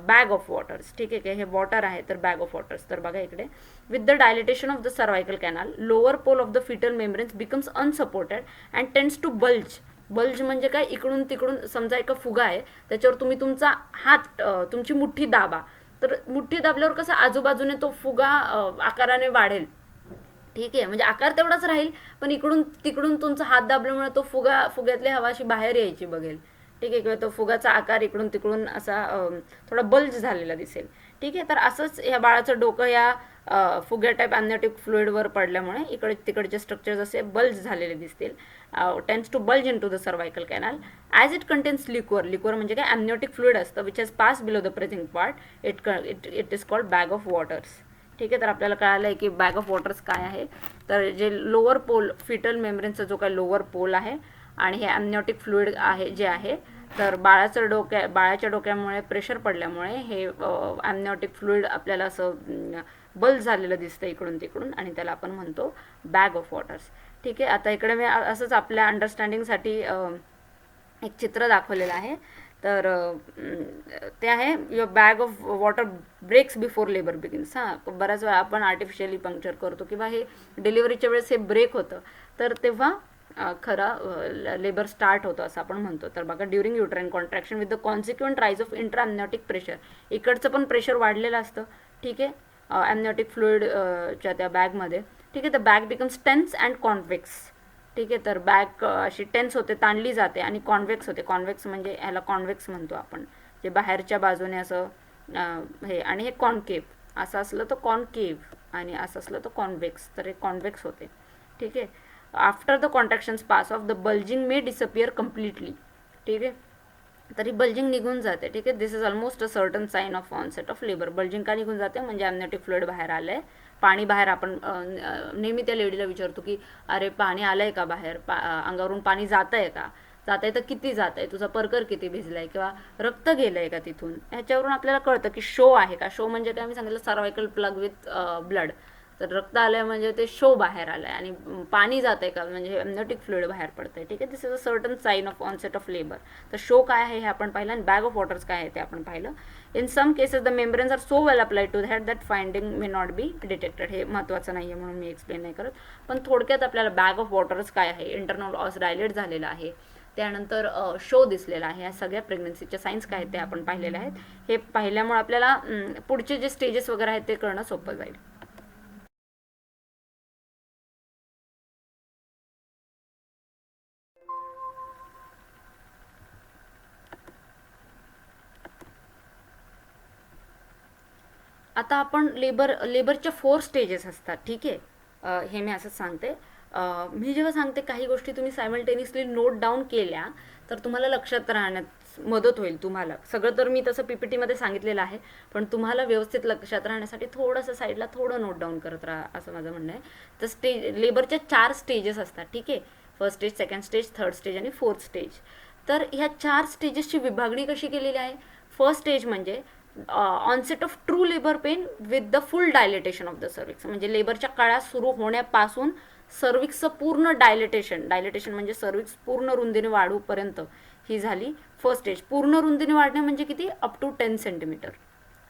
बॅग ऑफ वॉटर्स. ठीक आहे. हे वॉटर आहे तर बॅग ऑफ वॉटर्स. तर बघा इकडे, with the dilatation of the cervical canal, lower pole of the foetal membranes becomes unsupported and tends to bulge. Bulge म्हणजे काय, इकडून तिकडून समजा एका फुगा आहे, त्याच्यावर तुम्ही तुमचा हात, तुमची मुठ्ठी दाबा, तर मुठ्ठी दाबल्यावर कसं आजूबाजूने तो फुगा आकाराने वाढेल. ठीक आहे. म्हणजे आकार तेवढाच राहील, पण इकडून तिकडून तुमचा हात दाबल्यामुळे तो फुग्यातली हवा अशी बाहेर यायची बघेल. ठीक आहे. किंवा तो फुगाचा आकार इकडून तिकडून असा थोडा बल्ज झालेला दिसेल. ठीक आहे. तर असंच या बाळाचं डोकं या फुग्या टाईप अम्निओटिक फ्लुइडवर पडल्यामुळे इकडे तिकडचे स्ट्रक्चर्स असे बल्ज झालेले दिसतील. Tends to bulge into the cervical canal as it contains liquor. Liquor म्हणजे काय, अम्निओटिक फ्लुइड असतं which has pass below the presenting part. It is called bag of waters. ठीक आहे. तर आपल्याला कळालं आहे की बॅग ऑफ वॉटर्स काय आहे. तर जे लोअर पोल, फिटल मेम्ब्रेनचा जो काही लोअर पोल आहे आणि हे अम्निओटिक फ्लुइड आहे जे आहे, तर बाळाच्या डोक्यामुळे प्रेशर पडल्यामुळे हे अम्निओटिक फ्लुइड आपल्याला असं बल्ज झालेलं दिसतं इकडून तिकडून, आणि त्याला आपण म्हणतो बॅग ऑफ वॉटर्स. ठीक आहे. आता इकडे मी असंच आपल्या अंडरस्टँडिंगसाठी एक चित्र दाखवलेलं आहे. तर ते आहे, your bag of water breaks before labour begins. हां, बऱ्याच वेळा आपण आर्टिफिशियली पंक्चर करतो किंवा हे डिलिव्हरीच्या वेळेस हे ब्रेक होतं, तर तेव्हा खरा लेबर स्टार्ट होतं असं आपण म्हणतो. तर बघा, during uterine contraction with the consequent rise of intra amniotic pressure. इकडचं पण प्रेशर वाढलेलं असतं. ठीक आहे. अम्निओटिक फ्लुइडच्या त्या बॅगमध्ये. ठीक आहे. The bag becomes tense and convex. ठीक आहे. तर बॅग अशी टेन्स होते, ताणली जाते, आणि कॉन्व्हेक्स होते. कॉन्व्हेक्स म्हणजे ह्याला कॉन्व्हेक्स म्हणतो आपण, जे बाहेरच्या बाजूने असं हे, आणि हे कॉन्केव्ह असं असलं तर कॉन्केव्ह, आणि असं असलं तर कॉन्व्हेक्स. तर हे कॉन्व्हेक्स होते. ठीक आहे. After the contractions pass off the bulging may disappear completely. ठीक आहे. तरी बल्जिंग निघून जाते. ठीक आहे. This is almost a certain sign of onset of labour. Bulging का निघून जाते, म्हणजे अम्निओटिक फ्लुइड बाहेर आलं आहे, पाणी बाहेर. आपण नेहमी त्या लेडीला विचारतो की अरे पाणी आलं आहे का बाहेर, अंगावरून पाणी जातं आहे का, जात आहे तर किती जात आहे, तुझा परकर किती भिजला आहे, किंवा रक्त गेलं आहे का तिथून. ह्याच्यावरून आपल्याला कळतं की शो आहे का. शो म्हणजे काय, मी सांगितलं सर्वायकल प्लग विथ ब्लड. तर रक्त आलं आहे म्हणजे ते शो बाहेर आलं आहे, आणि पाणी जात आहे का म्हणजे अम्निओटिक फ्लुइड बाहेर पडतं आहे. ठीक आहे. This is a certain sign of onset of labour. तर शो काय आहे हे आपण पाहिलं, आणि बॅग ऑफ वॉटर्स काय आहे ते आपण पाहिलं. In some cases the membranes are so well applied to that finding may not be detected. हे महत्त्वाचं नाही आहे म्हणून मी एक्सप्लेन नाही करत, पण थोडक्यात आपल्याला बॅग ऑफ वॉटर्स काय आहे, इंटरनल ऑस डायलेट झालेलं आहे, त्यानंतर शो दिसलेला आहे, या सगळ्या प्रेग्नन्सीच्या सायन्स काय आहेत ते आपण पाहिलेले आहेत. हे पाहिल्यामुळे आपल्याला पुढचे जे स्टेजेस वगैरे आहेत ते कळणं सोपं जाईल. आता आपण लेबरच्या 4 स्टेजेस असतात. ठीक आहे. हे मी असंच सांगते. मी जेव्हा सांगते काही गोष्टी तुम्ही सायमल्टेनियसली नोट डाऊन केल्या तर तुम्हाला लक्षात राहण्यात मदत होईल. तुम्हाला सगळं तर मी तसं PPT सांगितलेलं आहे, पण तुम्हाला व्यवस्थित लक्षात राहण्यासाठी थोडंसं साईडला थोडं नोट डाऊन करत राहा, असं माझं म्हणणं आहे. तर लेबरच्या 4 स्टेजेस असतात. ठीक आहे. First stage, second stage, third stage आणि फोर्थ स्टेज. तर ह्या 4 स्टेजेसची विभागणी कशी केलेली आहे. फर्स्ट स्टेज म्हणजे onset of true labour pain with the full dilatation of the cervix. म्हणजे लेबरच्या काळात सुरू होण्यापासून सर्विक्सचं पूर्ण डायलेटेशन म्हणजे सर्विक्स पूर्ण रुंदीने वाढूपर्यंत ही झाली फर्स्ट स्टेज. पूर्ण रुंदीने वाढणे म्हणजे किती, अप टू 10 सेंटीमीटर.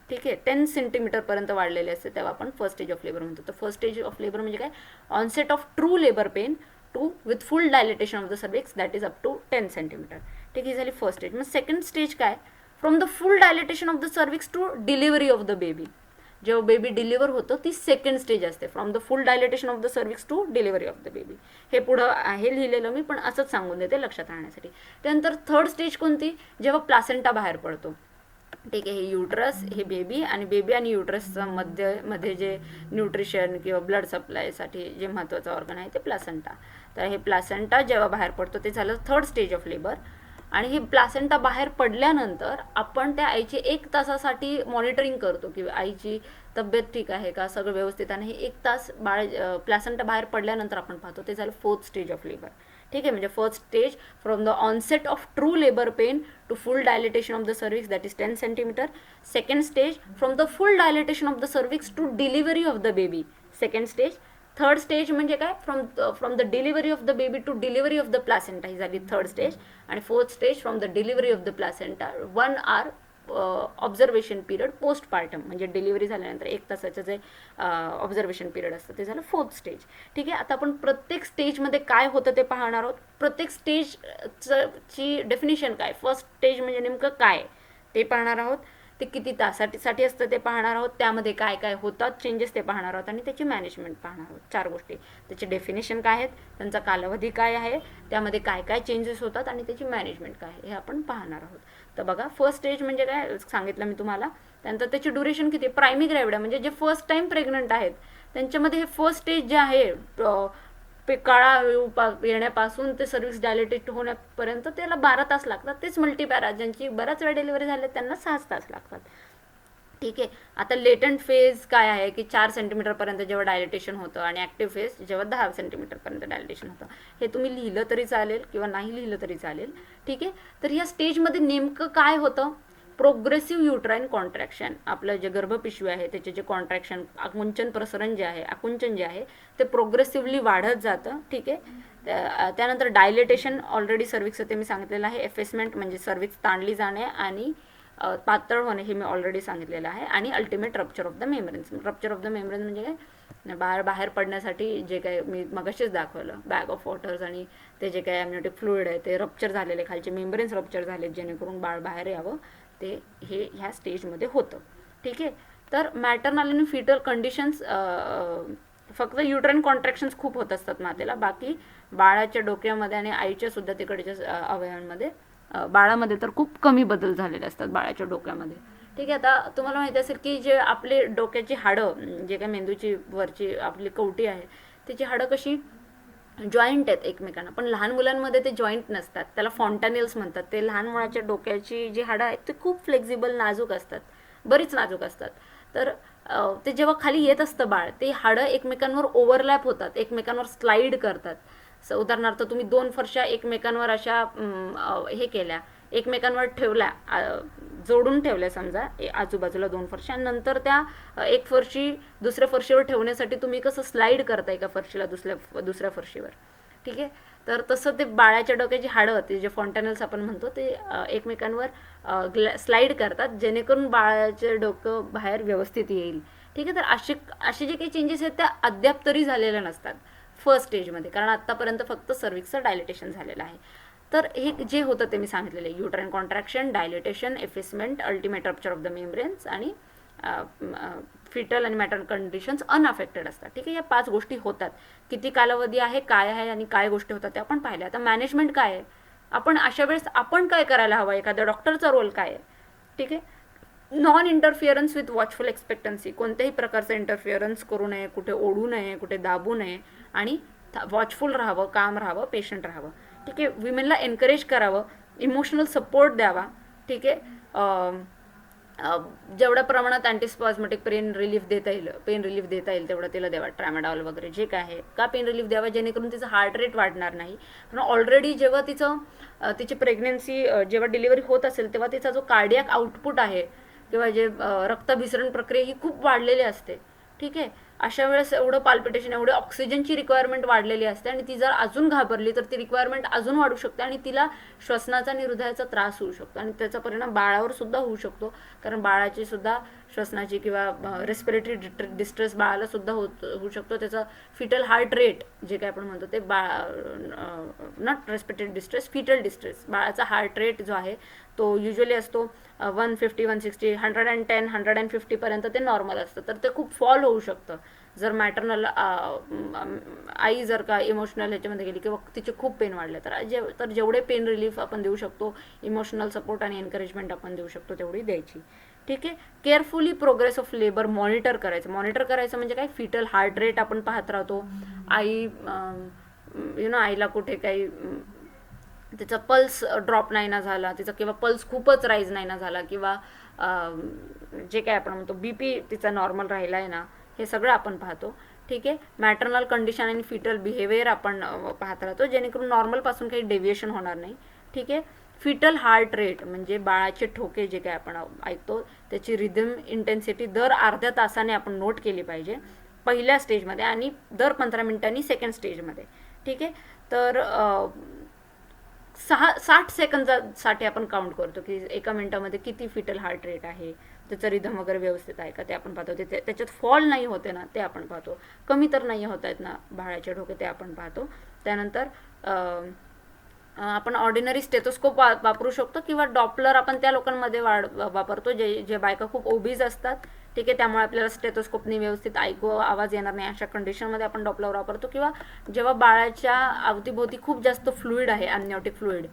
ठीक आहे. 10 सेंटीमीटरपर्यंत वाढलेले असते तेव्हा आपण फर्स्ट स्टेज ऑफ लेबर म्हणतो. तर फर्स्ट स्टेज ऑफ लेबर म्हणजे काय, onset of true labour pain to with full dilatation of the cervix that is up to 10 centimetre. ठीक, ही झाली फर्स्ट स्टेज. मग सेकंड स्टेज काय, from the full dilatation of the cervix to delivery of the baby. जेव्हा baby deliver होतं ती second stage असते, from the full dilatation of the cervix to delivery of the baby. हे पुढं आहे लिहिलेलं मी, पण असंच सांगून देते लक्षात राहण्यासाठी. त्यानंतर थर्ड स्टेज कोणती, जेव्हा प्लासेंटा बाहेर पडतो. ठीक आहे. हे युट्रस, हे बेबी, आणि बेबी आणि युट्रसचं मध्ये जे न्यूट्रिशन किंवा ब्लड सप्लायसाठी जे महत्त्वाचं ऑर्गन आहे ते प्लासेंटा. तर हे प्लासेंटा जेव्हा बाहेर पडतो ते झालं थर्ड स्टेज ऑफ लेबर. आणि हे प्लासेंटा बाहेर पडल्यानंतर आपण त्या आईची 1 तासासाठी मॉनिटरिंग करतो की आईची तब्येत ठीक आहे का, सगळं व्यवस्थित आहे. हे 1 तास प्लासेंटा बाहेर पडल्यानंतर आपण पाहतो ते झालं फोर्थ स्टेज ऑफ लेबर. ठीक आहे. म्हणजे first stage from the onset of true labour pain to full dilatation of the cervix, that is 10 centimetre. Second stage from the full dilatation of the cervix to delivery of the baby, second stage. Third stage म्हणजे काय, from the delivery of the baby to delivery of the placenta, ही झाली third stage. आणि fourth stage from the delivery of the placenta 1 hour observation period post partum, म्हणजे delivery झाल्यानंतर 1 तासाचं जे observation period असतं ते झालं फोर्थ स्टेज. ठीक आहे. आता आपण प्रत्येक स्टेजमध्ये काय होतं ते पाहणार आहोत. प्रत्येक स्टेजची डेफिनेशन काय, फर्स्ट स्टेज म्हणजे नेमकं काय ते पाहणार आहोत. ते किती तासासाठी असतं ते पाहणार आहोत. त्यामध्ये काय काय होतात चेंजेस ते पाहणार आहोत. आणि त्याची मॅनेजमेंट पाहणार आहोत. 4 गोष्टी. त्याची डेफिनेशन काय आहेत, त्यांचा कालावधी काय आहे, त्यामध्ये काय काय चेंजेस होतात, आणि त्याची मॅनेजमेंट काय आहे हे आपण पाहणार आहोत. तर बघा, फर्स्ट स्टेज म्हणजे काय सांगितलं मी तुम्हाला. त्यानंतर त्याची ड्युरेशन किती, प्रायमी ग्रॅव्हिडा म्हणजे जे फर्स्ट टाइम प्रेग्नंट आहेत त्यांच्यामध्ये हे फर्स्ट स्टेज जे आहे काळा येण्यापासून ते सर्व्हिस डायलेटेड होण्यापर्यंत त्याला 12 तास लागतात. तेच मल्टीपॅरा ज्यांची बऱ्याच वेळा डिलिव्हरी झाली त्यांना 6 तास लागतात. ठीक आहे. आता लेटंट फेज काय आहे की 4 सेंटीमीटरपर्यंत जेव्हा डायलिटेशन होतं, आणि ॲक्टिव्ह फेज जेव्हा 10 सेंटीमीटरपर्यंत डायलिटेशन होतं. हे तुम्ही लिहिलं तरी चालेल किंवा नाही लिहिलं तरी चालेल. ठीक आहे. तर या स्टेजमध्ये नेमकं काय होतं, प्रोग्रेसिव्ह युट्राईन कॉन्ट्रॅक्शन, आपलं जे गर्भपिशवी आहे त्याचे जे कॉन्ट्रॅक्शन, आकुंचन प्रसरण जे आहे, आकुंचन जे आहे ते प्रोग्रेसिव्हली वाढत जातं. ठीक आहे. त्यानंतर डायलेटेशन, ऑलरेडी सर्विक्सचं ते मी सांगितलेलं आहे. एफेसमेंट म्हणजे सर्विक्स ताणली जाणे आणि पातळ होणे हे मी ऑलरेडी सांगितलेलं आहे. आणि ultimate rupture of the membranes. Rupture of the membranes म्हणजे काय, बाहेर पडण्यासाठी जे काय मी मगाशीच दाखवलं, बॅग ऑफ वॉटर्स आणि ते जे काय एमनियोटिक फ्लुइड आहे ते रप्चर झालेले, खालचे मेम्ब्रेन्स रप्चर झाले जेणेकरून बाळ बाहेर यावं, ते हे ह्या स्टेजमध्ये होतं. ठीक आहे. तर मॅटर्नल आणि फिटल कंडिशन्स, फक्त युट्राईन कॉन्ट्रॅक्शन्स खूप होत असतात मातेला, बाकी बाळाच्या डोक्यामध्ये आणि आईच्या सुद्धा तिकडच्या अवयवांमध्ये, बाळामध्ये तर खूप कमी बदल झालेले असतात बाळाच्या डोक्यामध्ये. ठीक आहे. आता तुम्हाला माहिती असेल की जे आपले डोक्याची हाडं, जे काय मेंदूची वरची आपली कवटी आहे त्याची हाडं कशी जॉईंट आहेत एकमेकांना, पण लहान मुलांमध्ये ते जॉईंट नसतात, त्याला फॉन्टानेल्स म्हणतात. ते लहान मुलाच्या डोक्याची जी हाडं आहेत ते खूप फ्लेक्झिबल, नाजूक असतात, बरीच नाजूक असतात. तर ते जेव्हा खाली येत असतं बाळ, ते हाडं एकमेकांवर ओव्हरलॅप होतात, एकमेकांवर स्लाईड करतात. उदाहरणार्थ तुम्ही 2 फरशा एकमेकांवर अशा हे केल्या, एकमेकांवर ठेवल्या, जोडून ठेवल्या समजा आजूबाजूला 2 फरशा, नंतर त्या एक फरशी दुसऱ्या फरशीवर ठेवण्यासाठी तुम्ही कसं स्लाईड करताय एका फरशीला दुसऱ्या फरशीवर. ठीक आहे. तर तसं ते बाळाच्या डोक्याची हाडं, ते जे फॉन्टानेल्स आपण म्हणतो, ते एकमेकांवर स्लाईड करतात जेणेकरून बाळाचे डोकं बाहेर व्यवस्थित येईल. ठीक आहे. तर असे जे काही चेंजेस आहेत त्या अद्याप तरी झालेल्या नसतात फर्स्ट स्टेजमध्ये, कारण आत्तापर्यंत फक्त सर्विक्सचं डायलिटेशन झालेलं आहे. तर हे जे होतं ते मी सांगितलेलं आहे, uterine contraction, dilatation, effacement, ultimate rupture of the membranes, आणि फिटल आणि मॅटर्नल कंडिशन्स अनअफेक्टेड असतात. ठीक आहे. या 5 गोष्टी होतात. किती कालावधी आहे, काय आहे आणि काय गोष्टी होतात ते आपण पाहिल्या. आता मॅनेजमेंट काय आहे, आपण अशा वेळेस आपण काय करायला हवं, एखाद्या डॉक्टरचा रोल काय आहे. ठीक आहे. Non interference with watchful expectancy, कोणत्याही प्रकारचं इंटरफिअरन्स करू नये, कुठे ओढू नये, कुठे दाबू नये, आणि वॉचफुल राहावं, काम राहावं, पेशंट राहावं. ठीक आहे. विमेनला एनकरेज करावं, इमोशनल सपोर्ट द्यावा. ठीक आहे. जेवढ्या प्रमाणात अँटीस्पॉझमेटिक पेन रिलीफ देता येईल तेवढं तिला द्यावा, ट्रॅमाडॉल वगैरे जे काय आहे. का पेन रिलीफ द्यावा, जेणेकरून तिचं हार्ट रेट वाढणार नाही. कारण ऑलरेडी जेव्हा तिची प्रेग्नेन्सी, जेव्हा डिलिव्हरी होत असेल तेव्हा तिचा जो कार्डियाक आउटपुट आहे किंवा जे रक्ताभिसरण प्रक्रिया ही खूप वाढलेली असते. ठीक आहे. अशा वेळेस एवढं पाल्पिटेशन, एवढे ऑक्सिजनची रिक्वायरमेंट वाढलेली असते, आणि ती जर अजून घाबरली तर ती रिक्वायरमेंट अजून वाढू शकते, आणि तिला श्वसनाचा आणि हृदयाचा त्रास होऊ शकतो, आणि त्याचा परिणाम बाळावर सुद्धा होऊ शकतो. कारण बाळाची सुद्धा श्वसनाची किंवा रेस्पिरेटरी डिस्ट्रेस बाळाला सुद्धा होऊ शकतो. त्याचा फिटल हार्ट रेट जे काय आपण म्हणतो ते not respiratory distress, foetal distress, बाळाचा हार्ट रेट जो आहे तो युजली असतो 150, 160, 110, 150 पर्यंत ते नॉर्मल असतं. तर ते खूप फॉल होऊ शकतं जर मॅटर्नल आई जर का इमोशनल ह्याच्यामध्ये गेली किंवा तिचे खूप पेन वाढले तर जेवढे पेन रिलीफ आपण देऊ शकतो, इमोशनल सपोर्ट आणि एनकरेजमेंट आपण देऊ शकतो तेवढी द्यायची. ठीक आहे. Carefully progress of labour monitor करायचं म्हणजे काय, फिटल हार्ट रेट आपण पाहत राहतो. आई आईला कुठे काही तिचा पल्स ड्रॉप नाही ना झाला, तिचा किंवा पल्स खूपच राईज नाही ना झाला, किंवा जे काय आपण म्हणतो बीपी तिचा नॉर्मल राहिला आहे ना, हे सगळं आपण पाहतो. ठीक आहे. मॅटर्नल कंडिशन आणि फिटल बिहेवियर आपण पाहत राहतो, जेणेकरून नॉर्मलपासून काही डेव्हिएशन होणार नाही. ठीक आहे. फिटल हार्ट रेट म्हणजे बाळाचे ठोके जे काय आपण ऐकतो त्याची रिदम इंटेन्सिटी दर अर्ध्या तासाने आपण नोट केली पाहिजे पहिल्या स्टेजमध्ये, आणि दर 15 मिनिटांनी सेकंड स्टेजमध्ये. ठीक आहे. तर 60 सेकंदासाठी आपण काउंट करतो की एका मिनिटामध्ये किती फिटल हार्ट रेट आहे, त्याचं रिदम वगैरे व्यवस्थित आहे का ते आपण पाहतो. त्याच्यात फॉल नाही होते ना ते आपण पाहतो, कमी तर नाही होत आहेत ना बाळाचे ठोके ते आपण पाहतो. त्यानंतर आपण ऑर्डिनरी स्टेथोस्कोप वापरू शकतो, किंवा डॉपलर आपण त्या लोकांमध्ये वापरतो जे बायका खूप ओबीज असतात. ठीक आहे. त्यामुळे आपल्याला स्टेथोस्कोपनी व्यवस्थित आवाज येणार नाही अशा कंडिशनमध्ये आपण डॉपलर वापरतो. किंवा जेव्हा बाळाच्या अवतीभोवती खूप जास्त फ्लुइड आहे, अमनिओटिक फ्लुइड,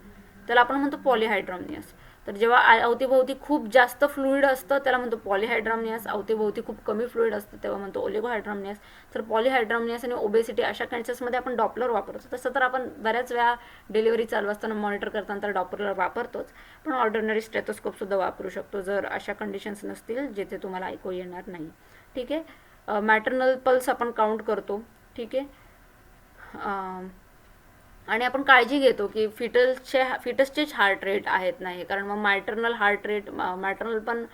त्याला आपण म्हणतो पॉलीहायड्रोमनियस. तर जेव्हा अवतीभोवती खूप जास्त फ्लुइड असतं त्याला म्हणतो पॉलीहायड्रोमनियस, अवतीभोवती खूप कमी फ्लुइड असतं तेव्हा म्हणतो ओलिगोहायड्रोमनियस. तर पॉलीहायड्रोमनियस आणि ओबेसिटी अशा केसेसमध्ये आपण डॉपलर वापरतो. तसं तर आपण बऱ्याच वेळा डिलिव्हरी चालू असताना मॉनिटर करताना तर डॉपलर वापरतोच, पण ऑर्डिनरी स्टेथोस्कोपसुद्धा वापरू शकतो जर अशा कंडिशन्स नसतील जिथे तुम्हाला ऐकू येणार नाही. ठीक आहे. मॅटर्नल पल्स आपण काउंट करतो. ठीक आहे. आणि आपण काळजी घेतो की फिटसचेच हार्ट रेट आहेत नाही, कारण मग मॅटर्नल पण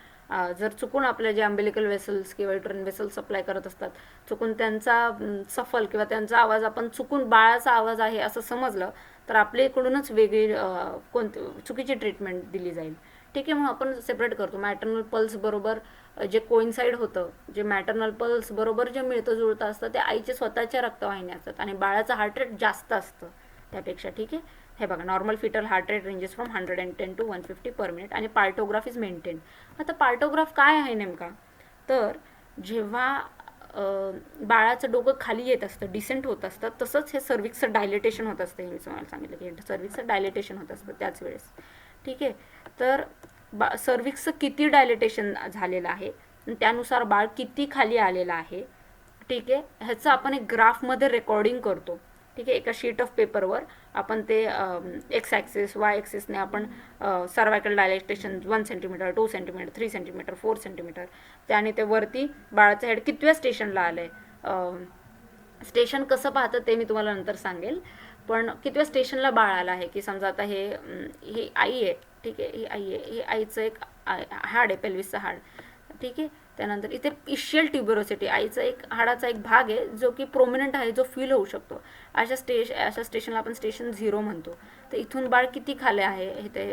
जर चुकून आपले जे अम्बिलिकल वेसल्स किंवा युट्रन वेसल्स सप्लाय करत असतात, चुकून त्यांचा सफल किंवा त्यांचा आवाज आपण चुकून बाळाचा आवाज आहे असं समजलं तर आपल्याकडूनच वेगळी चुकीची ट्रीटमेंट दिली जाईल. ठीक आहे. म्हणून आपण सेपरेट करतो मॅटर्नल पल्स बरोबर जे कोइन्साइड होतं, जे मॅटर्नल पल्स बरोबर जे मिळतं जुळतं असतं ते आईचे स्वतःच्या रक्तवाहिन्या असतात आणि बाळाचं हार्ट रेट जास्त असतं त्यापेक्षा. ठीक आहे. हे बघा, normal foetal heart rate ranges from 110 to 150 per minute आणि पार्टोग्राफ इज मेंटेन. आता पार्टोग्राफ काय आहे नेमका, तर जेव्हा बाळाचं डोकं खाली येत असतं, डिसेंट होत असतं, तसंच हे सर्विक्सचं डायलेटेशन होत असतं. हे मी तुम्हाला सांगितलं की सर्विक्सचं डायलेटेशन होत असतं त्याच वेळेस. ठीक आहे. तर सर्विक्सचं किती डायलेटेशन झालेलं आहे त्यानुसार बाळ किती खाली आलेलं आहे. ठीक आहे. ह्याचं आपण एक ग्राफमध्ये रेकॉर्डिंग करतो. ठीक आहे. एका शीट ऑफ पेपरवर आपण ते एक्स ॲक्सिस वाय ॲक्सिसने आपण cervical dilatation 1 centimetre 2 centimetre 3 centimetre 4 centimetre त्याने ते वरती बाळाचं हेड कितव्या स्टेशनला आलं आहे, स्टेशन कसं पाहतं ते मी तुम्हाला नंतर सांगेल, पण कितव्या स्टेशनला बाळ आलं आहे, की समजा आता ही आई आहे. ठीक आहे. ही आई आहे, ही आईचं एक हाड आहे, पेल्विसचं हाड. ठीक आहे. त्यानंतर इथे इशियल ट्युबरोसिटी आईचा एक हाडाचा एक भाग आहे जो की प्रोमिनंट आहे, जो फील होऊ शकतो. अशा स्टेशनला आपण स्टेशन 0 म्हणतो. तर इथून बाळ किती खाली आहे, हे ते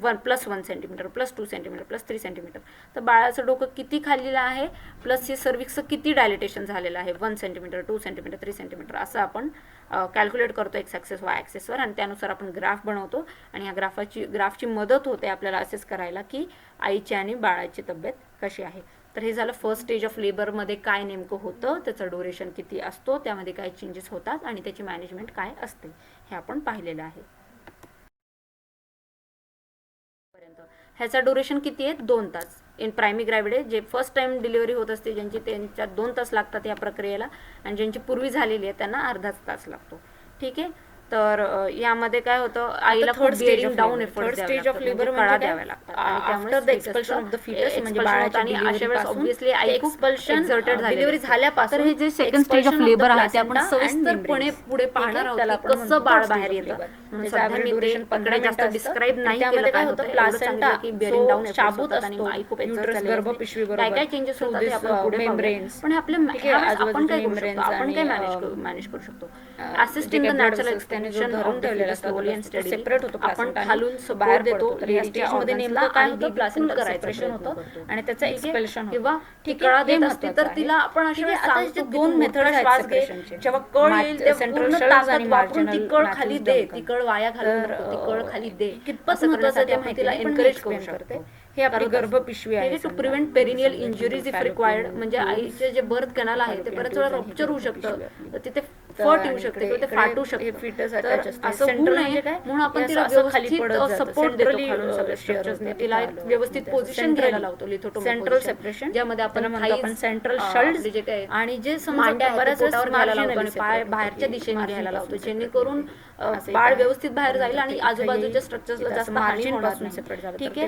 +1 सेंटीमीटर +2 सेंटीमीटर +3 सेंटीमीटर. तर बाळाचं डोकं किती खालीलं आहे प्लस हे सर्विक्सचं किती डायलेटेशन झालेलं आहे, 1 सेंटीमीटर 2 सेंटीमीटर 3 सेंटीमीटर असं आपण कॅल्क्युलेट करतो एक्स ॲक्सिस वाय ॲक्सिसवर, आणि त्यानुसार आपण ग्राफ बनवतो. आणि या ग्राफची मदत होते आपल्याला असेस करायला की आईची आणि बाळाची तब्येत कशी आहे. तर हे झालं फर्स्ट स्टेज ऑफ लेबरमध्ये काय नेमकं होतं, त्याचं ड्युरेशन किती असतो, त्यामध्ये काय चेंजेस होतात आणि त्याची मॅनेजमेंट काय असते हे आपण पाहिलेलं आहे. ह्याचा ड्युरेशन किती आहे, 2 तास. इन प्रायमरी ग्रॅव्हिड जे फर्स्ट टाइम डिलिव्हरी होत असते त्यांच्यात 2 तास लागतात या प्रक्रियेला, आणि ज्यांची पूर्वी झालेली आहे त्यांना अर्धाच तास लागतो. ठीक आहे. तर यामध्ये काय होतं, आईला third stage down third stage of labour म्हणजे द्याव्या लागतात after the expulsion of the foetus, म्हणजे बाळाच्या आणि अशा वेळेस ऑब्व्हियसली आई खूप एक्सपल्शन एक्झर्टेड डिलिव्हरी झाल्यापासून तर हे जे सेकंड स्टेज ऑफ लेबर आहे ते आपण सविस्तरपणे पुढे पाहणार आहोत की कसं बाळ बाहेर येतं. सध्या मी ड्युरेशन 15 जास्त डिस्क्राइब नाही केलं. काय होतं, प्लासेंटा की बेअरिंग डाऊन शाबूत आणि असतो, आई खूप युटरस एक्झर्ट गर्भपिशवी काय बरोबर काय चेंजेस होतात ते आपण पुढे मेम्ब्रेन्स, पण आपल्या आपण काय करू शकतो, आपण काय मॅनेज करू शकतो. असिस्टिंग द नॅचरल एक्सटेन्शन धरून ठेवलेला सेपरेट होतो, आपण खालून बाहेर देतो. तर या स्टेजमध्ये नेमकं काय होतं, प्लासेंटा सेपरेशन होतं आणि त्याचं एक्सपेल्शन होतं किंवा ती कळा देत असते तर तिला आपण आता 2 मेथड आहेत सेपरेशनचे. जेव्हा कळ येईल तेव्हा सेंट्रल पूर्ण शल्स आणि ताकद वापरून ती कळ मार्जिनल खाली दे, ती कळ वाया घालू नको, ती कळ खाली दे. कितपत महत्त्वाचं ते माहितीला एनकरेज करू शकते. हे आपली गर्भपिशवी आहे to prevent perineal injuries if required, म्हणजे आईचे जे बर्थ कॅनल आहे ते बऱ्याच वेळा रप्चर होऊ शकतं, तर तिथे फट येऊ शकते किंवा ते फाटू शकते. फिटस असं होऊ नये म्हणून आपण तिला व्यवस्थित सपोर्ट देतो, तिला एक व्यवस्थित पोझिशन घ्यायला लावतो, लिथोटोमी सेंट्रल सेपरेशन, ज्यामध्ये आपण सेंट्रल शल्ड जे काय आणि जे मांड्या बऱ्याच वेळेस घ्यायला लावतो आणि पाय बाहेरच्या दिशेने घ्यायला लावतो, जेणेकरून बाळ व्यवस्थित बाहेर जाईल आणि आजूबाजूच्या स्ट्रक्चर्सला जास्त हानी होणार नाही. ठीक आहे,